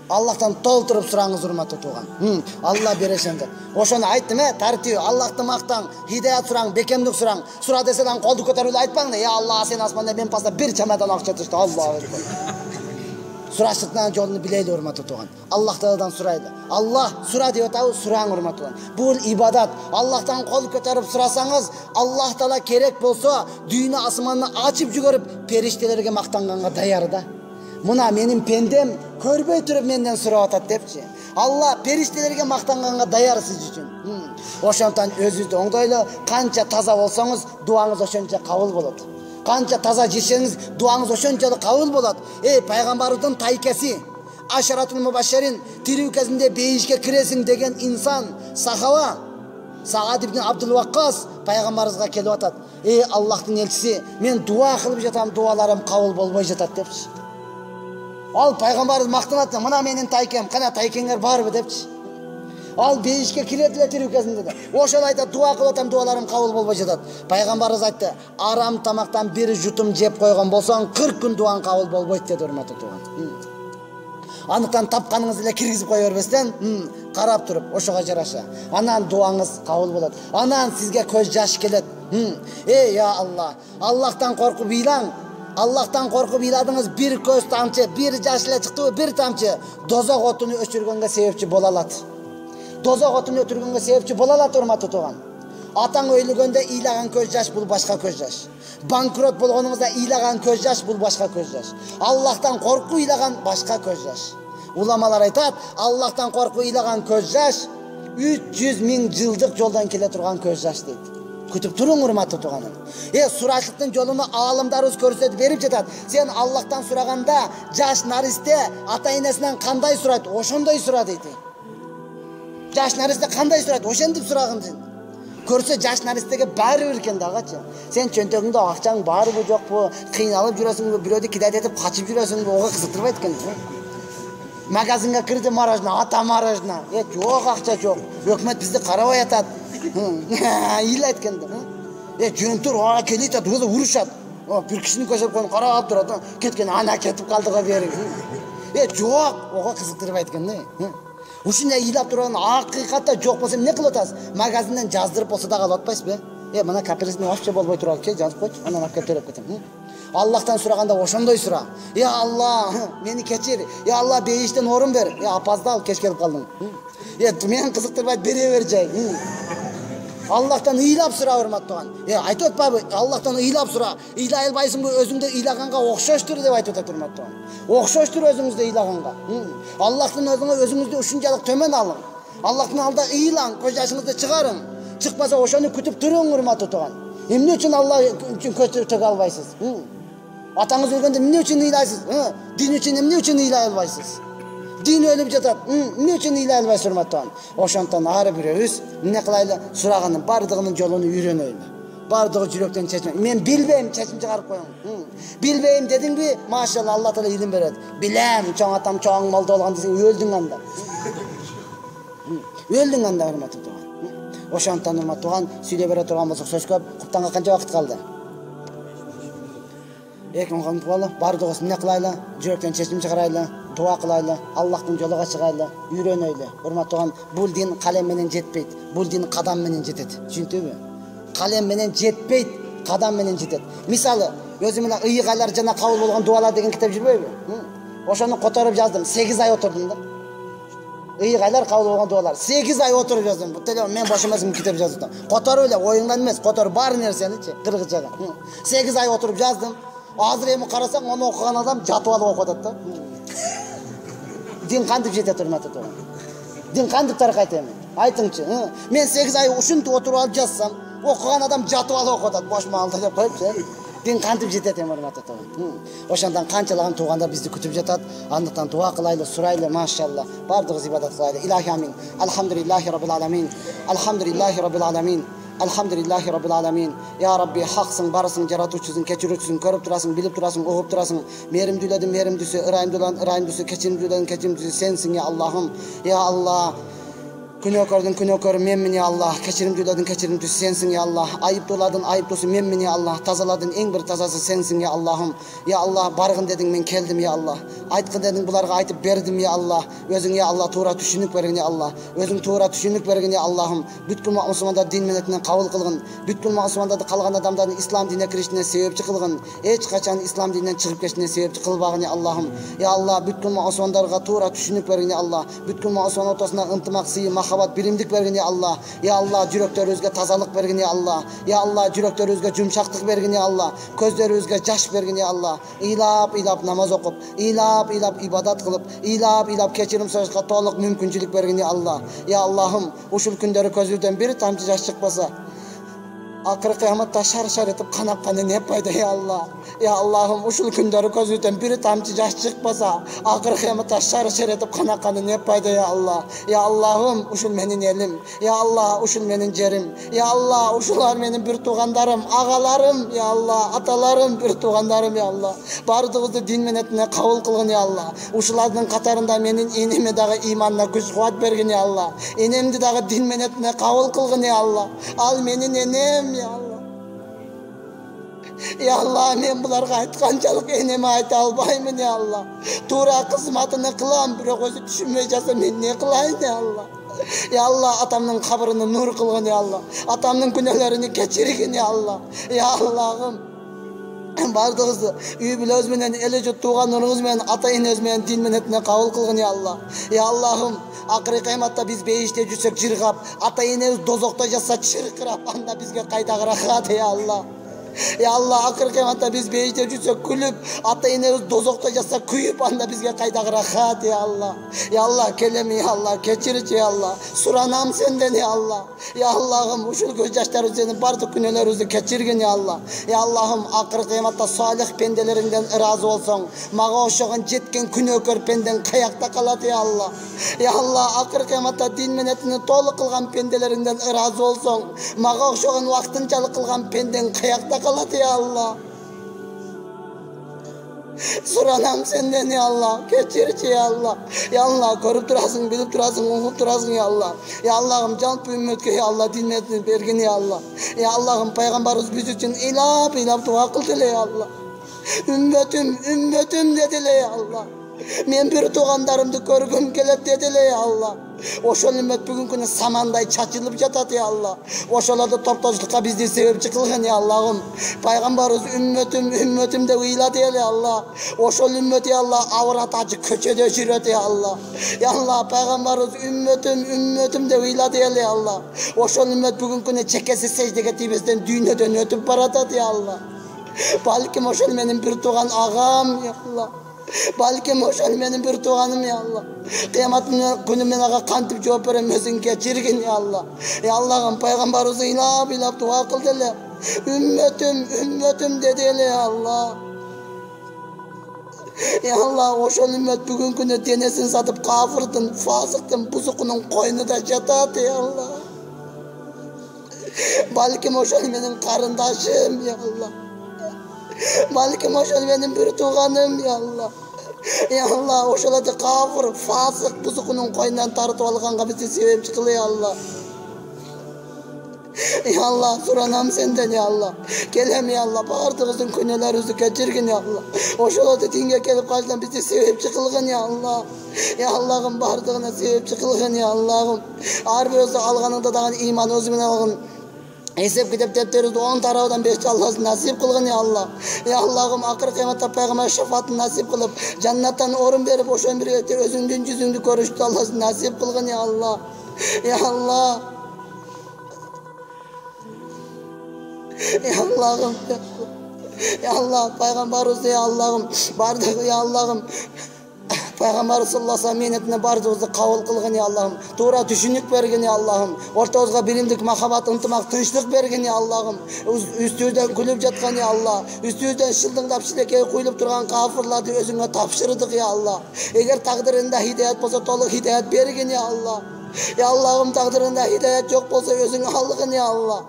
Аллахтан толтуруп сураңыз, урматтуу тууган. Алла берешенди. Ошону айттым, тартиби. Аллахты мактаң, хидаят сураң, бекемдик сураң. Сура десең колду көтөрүп айтпаң, "Я Алла, сен асманда мен паста бир чамадан акча түштү." Аллах акбар. Сурашытынан жолunu билейли, урматтуу тууган. Аллахтан сурайлы. Аллах сура деп атабы, сураң, урматтуу тууган. Бул ибадат. Аллахтан кол көтөрүп сурасаңыз, Аллах Таала керек болсо, дүйнө асманды ачып жүгөрүп, периштелерге мактанганга даяр да. Мына менин пендем көрбөй туруп менден сурап атат депчи. Алла периштелерге мактанганга даяр сиз үчүн. Ошондон өзүңүздү оңдойлу, канча таза болсоңуз, дуаңыз ошончо кабыл болот. Канча таза жешеңиз, дуаңыз ошончолук кабыл болот. Пайгамбарыбыздын тайкеси, Ашаратул Мубашшарин, тирүү кезинде бейишке киресиң деген инсан, сахаба, Саад ибн Абдул Ваккас пайгамбарыбызга келип атат. Аллахтын элчиси, мен дуа кылып жатам, дуаларым кабыл болбой жатат депчи. Ал пайгамбарыбыз мактанат, мына менин тайкем, кана тайкеңер барбы депчи. Ал бейишке кирет эле тирүү кезинде. Ошол айтат, дуа кылып атам, дуаларым кабыл болбой жатат. Пайгамбарыбыз айтты, арам тамактан бир жутум жеп койгон болсоң, 40 күн дуаң кабыл болбойт деди, урматтуу тууган. Анықтан тапқаныңыз эле киргизип кое бербестен, карап туруп, ошого жараша. Анан дуаңыз кабыл болот. Анан сизге көз жаш келет. Ya Allah. Allah'tan korkup ilan. Allah'tan korkup iladınız bir köz tamçı, bir yaşla çıktı bir tamçı. Dozak otunu öçürgönge sebepçi bolalat. Dozak otunu öçürgönge sebepçi bolalat urmatı tuğan. Ataң öylөгөндө ыйлаган көз жаш бул башка көз жаш. Банкрот болгонуңузда ыйлаган көз жаш бул башка көз жаш. Аллахтан коркуу ыйлаган башка көз жаш. Уламалар айтат, Аллахтан коркуу ыйлаган көз жаш 300 000 жылдык жолдон келе турган көз жаш дейт. Күтүп туруң урматтуу тууганым. Сурашыктын жолуну аалымдарыбыз көрсөтүп берип жатат. Сен Аллахтан сураганда жаш наристе ата энесинен кандай сурайт, ошондой сура дейт. Жаш наристе кандай сурайт, ошентип сурагын сен. Көрсө жаш наристеге баары бир экен дагычы. Сен чөнтөгүңдө акчаң барбы жокпу, кыйналып жүрөсүңбү, бирөөдү кидайт этип качып жүрөсүңбү, ого кызыктырбайт экен. Магазинге кирди мороженое, ата мороженое. Жок акча жок. Өкмөт бизди карабай атат. Ыйлайт экен. Жөнтөр ага келет атат, өзү урушат. Бир кишинин көзөпкөнү карап турат. Кеткен ана кетип калдыга бери. Жок, ого кызыктырбайт экен. Ушундай ыйлап турган акыйкатта жок болсо эмне кылып атасыз? Магазинден жаздырып болсо дагы алып атпайсызбы? Мына капелесин вообще болбой турат, жазып койчу, анан алып келип төлөп кетем. Аллахтан сураганда ошондой сура. Алла, мени кечир. Алла, бейиштен орун бер. Опоздал, кеч келип калдым. Мен кызыктырбайт, бере бер жай. Аллахтан ыйлап сура, урматтууган. Айтып атпайбы? Аллахтан ыйлап сура. Ыйлай албайсыңбы, өзүңдү ыйлаганга окшоштур деп айтып атат, урматтууган. Окшоштур өзүңүздү ыйлаганга. Аллахтын өзүңүздү ушунчалык төмөн алың. Аллахтын алдында ыйлаң, көз жашыңызды чыгарың. Чыкпаса ошону күтүп туруң, урматтуу тууган. Эмне үчүн Алла үчүн көз төгө албайсыз? Атаңыз өлгөндө эмне үчүн ыйлайсыз? Дин үчүн эмне үчүн ыйлай албайсыз? Дин өлүп жатат. Эмне үчүн ыйлай албайсыз, урматтуу? Ошондон ары бирөөбүз эмне кылайлы? Сураганын бардыгынын жолун үйрөнөйлү. Бардыгы жүрөктөн чечим. Мен билбейм, чечим чыгарып коюң. Билбейм дедиңби? Машалла, Алла Таала илим берет. Билем, чоң атам чоң молдо болгон десең өлдүң анда. Өлдүң анда, урматтуу. Ошондон урматтууган, сүйлөй бере турган болсок сөз көп. Куптанга канча убакыт калды? 2 мүнөт болду. Бардыгыбыз эмне кылайлы? Жүрөктөн чечим чыгарайлы, дуа кылайлы, Аллахтын жолуга чыгайлы, үйрөнөйлү. Урматтууган, бул дин калем менен жетпейт, бул дин кадам менен жетет. Түшүндүңбү? Калем менен жетпейт, кадам менен жетет. Мисалы, өзүм эле ыйыгалар жана кабыл болгон дуалар деген китеп жүрбөйбү? Ошону которуп жаздым, 8 ай отурдум да. Ыйыгалар кабыл болгон дуалар. 8 ай отуруп жаздым. Бул телефон мен бош эмесмин китеп жаздым. Которуп эле оюңдан эмес, котор бар нерсеничи, кыргызчага. 8 ай отуруп жаздым. Азыр эми карасаң, аны окуган адам жатып алып окуп атат да. Дин кантип жетет, урматтуу тууган? Дин кантип таркайт эми? Айтыңчы, мен 8 ай ушинтип отуруп алып жазсам, окуган адам жатып алып окуп атат, бош маалда деп коюпчу. Дин кантип жетет эми, урматтуу тууган? Ошондон канчалаган туугандар бизди күтүп жатат. Андыктан дуа кылайлы, сурайлы, машалла. Бардыгыбыз ибадат кылайлы. Илахи амин. Алхамдулиллахи раббил аламин. Алхамдулиллахи раббил аламин. Alhamdulillahi Rabbil Alamin. Ya Rabbi, haksın, barısın, yaratuşçusun, keçirüçüsün, körüp durasın, bilip durasın, oğup durasın. Merim düledin, merim düsü, ırayım düsü, keçirim düsü, sensin ya Allah'ım. Ya Allah. Günökördün, günökör memmin ya Allah. Keçirim düsü sensin ya Allah. Ayıp doladın, ayıp dosu memmin ya Allah. Tazaladın, en bir tazası sensin ya Allah'ım. Ya Allah, bargın dedin, ben keldim ya Allah. Aytkın dedin, bularga aytıp berdim ya Allah. Özün ya Allah, tuğra tüşünlük bergin ya Allah. Özün tuğra tüşünlük bergin ya Allah'ım. Bütkül Müslümanlar din milletinden kabul kılgın. Bütkül Müslümanlarda kalgan adamların İslam dinine kirişine sebepçi kılgın. Hiç kaçan İslam dininden çıkıp geçtiğine sebepçi kılbağın ya Allah'ım. Ya Allah, bütkül Müslümanlarga tuğra tüşünlük bergin ya Allah. Bütkül Müslüman ortasına ıntımak, sıyı, mahabat, birimlik bergin ya Allah. Ya Allah, yüreklerimizge tazalık bergin ya Allah. Ya Allah, yüreklerimizge yumşaklık bergin ya Allah. Gözlerimizge yaş bergin ya Allah. İlap namaz okup, ilap ibadat kılıp, ilap keçirim so'rashga to'liq mümkünçülük bergin ya Allah. Ya Allah'ım, uşul künderi közüden bir tamcı yaş çıkmasa, akırı kıyamatda şar etip kanapkanı ne payda ya Allah. Ya Allah'ım, uşul künderi közüden bir tamcı yaş çıkmasa, akırı kıyamatda şar etip kanapkanı ne payda ya Allah. Ya Allah'ım, uşul menin elim. Ya Allah, uşul menin cerim. Ya Allah, uşular menin bir tuğandarım, ağalarım ya Allah, atalarım bir tuğandarım ya Allah. Bardığızdı din menetine kabul kılgın ya Allah. Uşularının katarında menin inime dağı imanına güç kuvvet bergin ya Allah. Enemdi dağı din menetine kabul kılgın ya Allah. Al menin enem ya Allah. Ya Allah, men bularga aytkançalık eneme ayta albaymın ya Allah. Tuğra kızmatını kılam, biroq özü düşünmey jasa men ne kılayın ya Allah. Ya Allah, atamның kabrini nur kılgın ya Allah. Atamның günahlarını keçirgin ya Allah. Ya Allah'ım. Bardığızı üy bilöz menen ele jut tuğanlarınız menen ata enemiz menen din menetine kabul kılgın ya Allah. Ya Allah'ım, akırı kıyamatta biz beyişte jütsek çırgap, ata enemiz dozokta jatsa çırkırap, anda bizge kayda rahat ya Allah. Ya Allah, akır kıyamatta biz beyişte jütsek külüp, ata enemiz dozokta jatsa kuyup, anda bizge kayda rahat ya Allah. Ya Allah, kelemi ya Allah, keçirici ya Allah. Suranam senden ya Allah. Ya Allah'ım, uşul göz yaşları senin bardık günahlarımızı keçirgin ya Allah. Ya Allah'ım, akır kıyamatta salih pendelerinden razı olsun. Mağa oşağın jetken günökör penden kayakta kalat ya Allah. Ya Allah, akır kıyamatta din menetini tolu kılgan pendelerinden razı olsun. Mağa oşağın vaktıncalı kılgan penden kayakta kalat ya Allah. Suranam senden ya Allah, keçirici ya Allah. Ya Allah, görüp durasın, bilip durasın, umup durasın ya Allah. Ya Allah'ım, can ümmetke ya Allah, din menetini bergin ya Allah. Ya Allah'ım, Peygamberimiz biz için ilap dua kıldılar ya Allah. Ümmetim dediler ya Allah. Men bir tuğandarımdı körgüm kelet dediler ya Allah. Oşol ümmet bugün günü samanday çaçılıp jatadı ya Allah. Oşolada toptaşlıkka bizde sebepçi kılgın ya Allah'ım. Peygamberimiz ümmetim de uyladı ya Allah. Oşol ümmet ya Allah, avrat acı köçede jürötü ya Allah. Ya Allah, Peygamberimiz ümmetim de uyladı ya Allah. Oşol ümmet bugün günü çekesi secdege tibesinden dünyeden ötüp baradı ya Allah. Balkim oşol menin bir tuğan ağam ya Allah. Balkim oşol menin bir tuğanım ya Allah. Kıyamet günü men ağa kantip cevap veremezsin, geçirgin ya Allah. Ya Allah'ım, Peygamberimizi ilap dua kıldılar. Ümmetim dediler ya Allah. Ya Allah, oşol ümmet bugün günü denesini satıp kafırdın, fasıktın, buzukunun koynu da jatadı ya Allah. Balkim oşol menin karındaşım ya Allah. Balkim oşol benim bir tuğanım ya Allah. Ya Allah, oşoladı kafir, fasık, buzukunun koyundan tartıp alğanğa bizi sebepçi kıl ya Allah. Ya Allah, suranam senden ya Allah. Kelem ya Allah, bağırdığızın günahlarımızı geçirgin ya Allah. Oşoladı dinge kelip karşıdan bizi sebepçi kılgın ya Allah. Ya Allah'ım, bağırdığına sebepçi kılgın ya Allah'ım. Ağır bir özü alğanında dağın iman özümün alğın. Esep gidip depteriz 10 tarafdan 5 Allah'ın nasip kılgın ya Allah. Ya Allah'ım, akır kıyamatta Peygamber şefaatini nasip kılıp cennattan orun berip oşan bir yeter özündün yüzündü görüştü Allah'ın nasip kılgın ya Allah. Ya Allah. Ya Allah'ım. Ya Allah, Peygamberimiz ya Allah'ım, bardık ya Allah'ım. Peygamber sallallahu aleyhi ve sellem menetine bardığızı kabul kılgın ya Allah'ım. Doğru düşünük bergin ya Allah'ım. Ortağızga bilimdik, mahabat, ıntımak, tınçlık bergin ya Allah'ım. Üstüden gülüp jatkan ya Allah. Üstüden şıldıngdap şilekeye koyulup durgan kafirlardı özüne tapşırdık ya Allah. Eğer takdirinde hidayet bolsa toluk hidayet bergin ya Allah. Ya Allah'ım, takdirinde hidayet yok bolsa özüne algın ya Allah.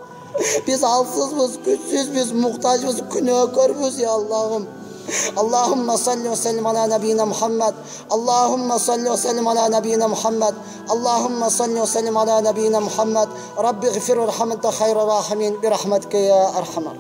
Biz halsızbız, güçsüzbüz, muhtaçbız, günahkörüz ya Allah'ım. Allahümme salli ve sellim ala nebiyyina Muhammed. Allahümme salli ve sellim ala nebiyyina Muhammed. Allahümme salli ve sellim ala nebiyyina Muhammed. Rabbi gfir ve rahmete hayra rahimin bi rahmetike ya erhamer.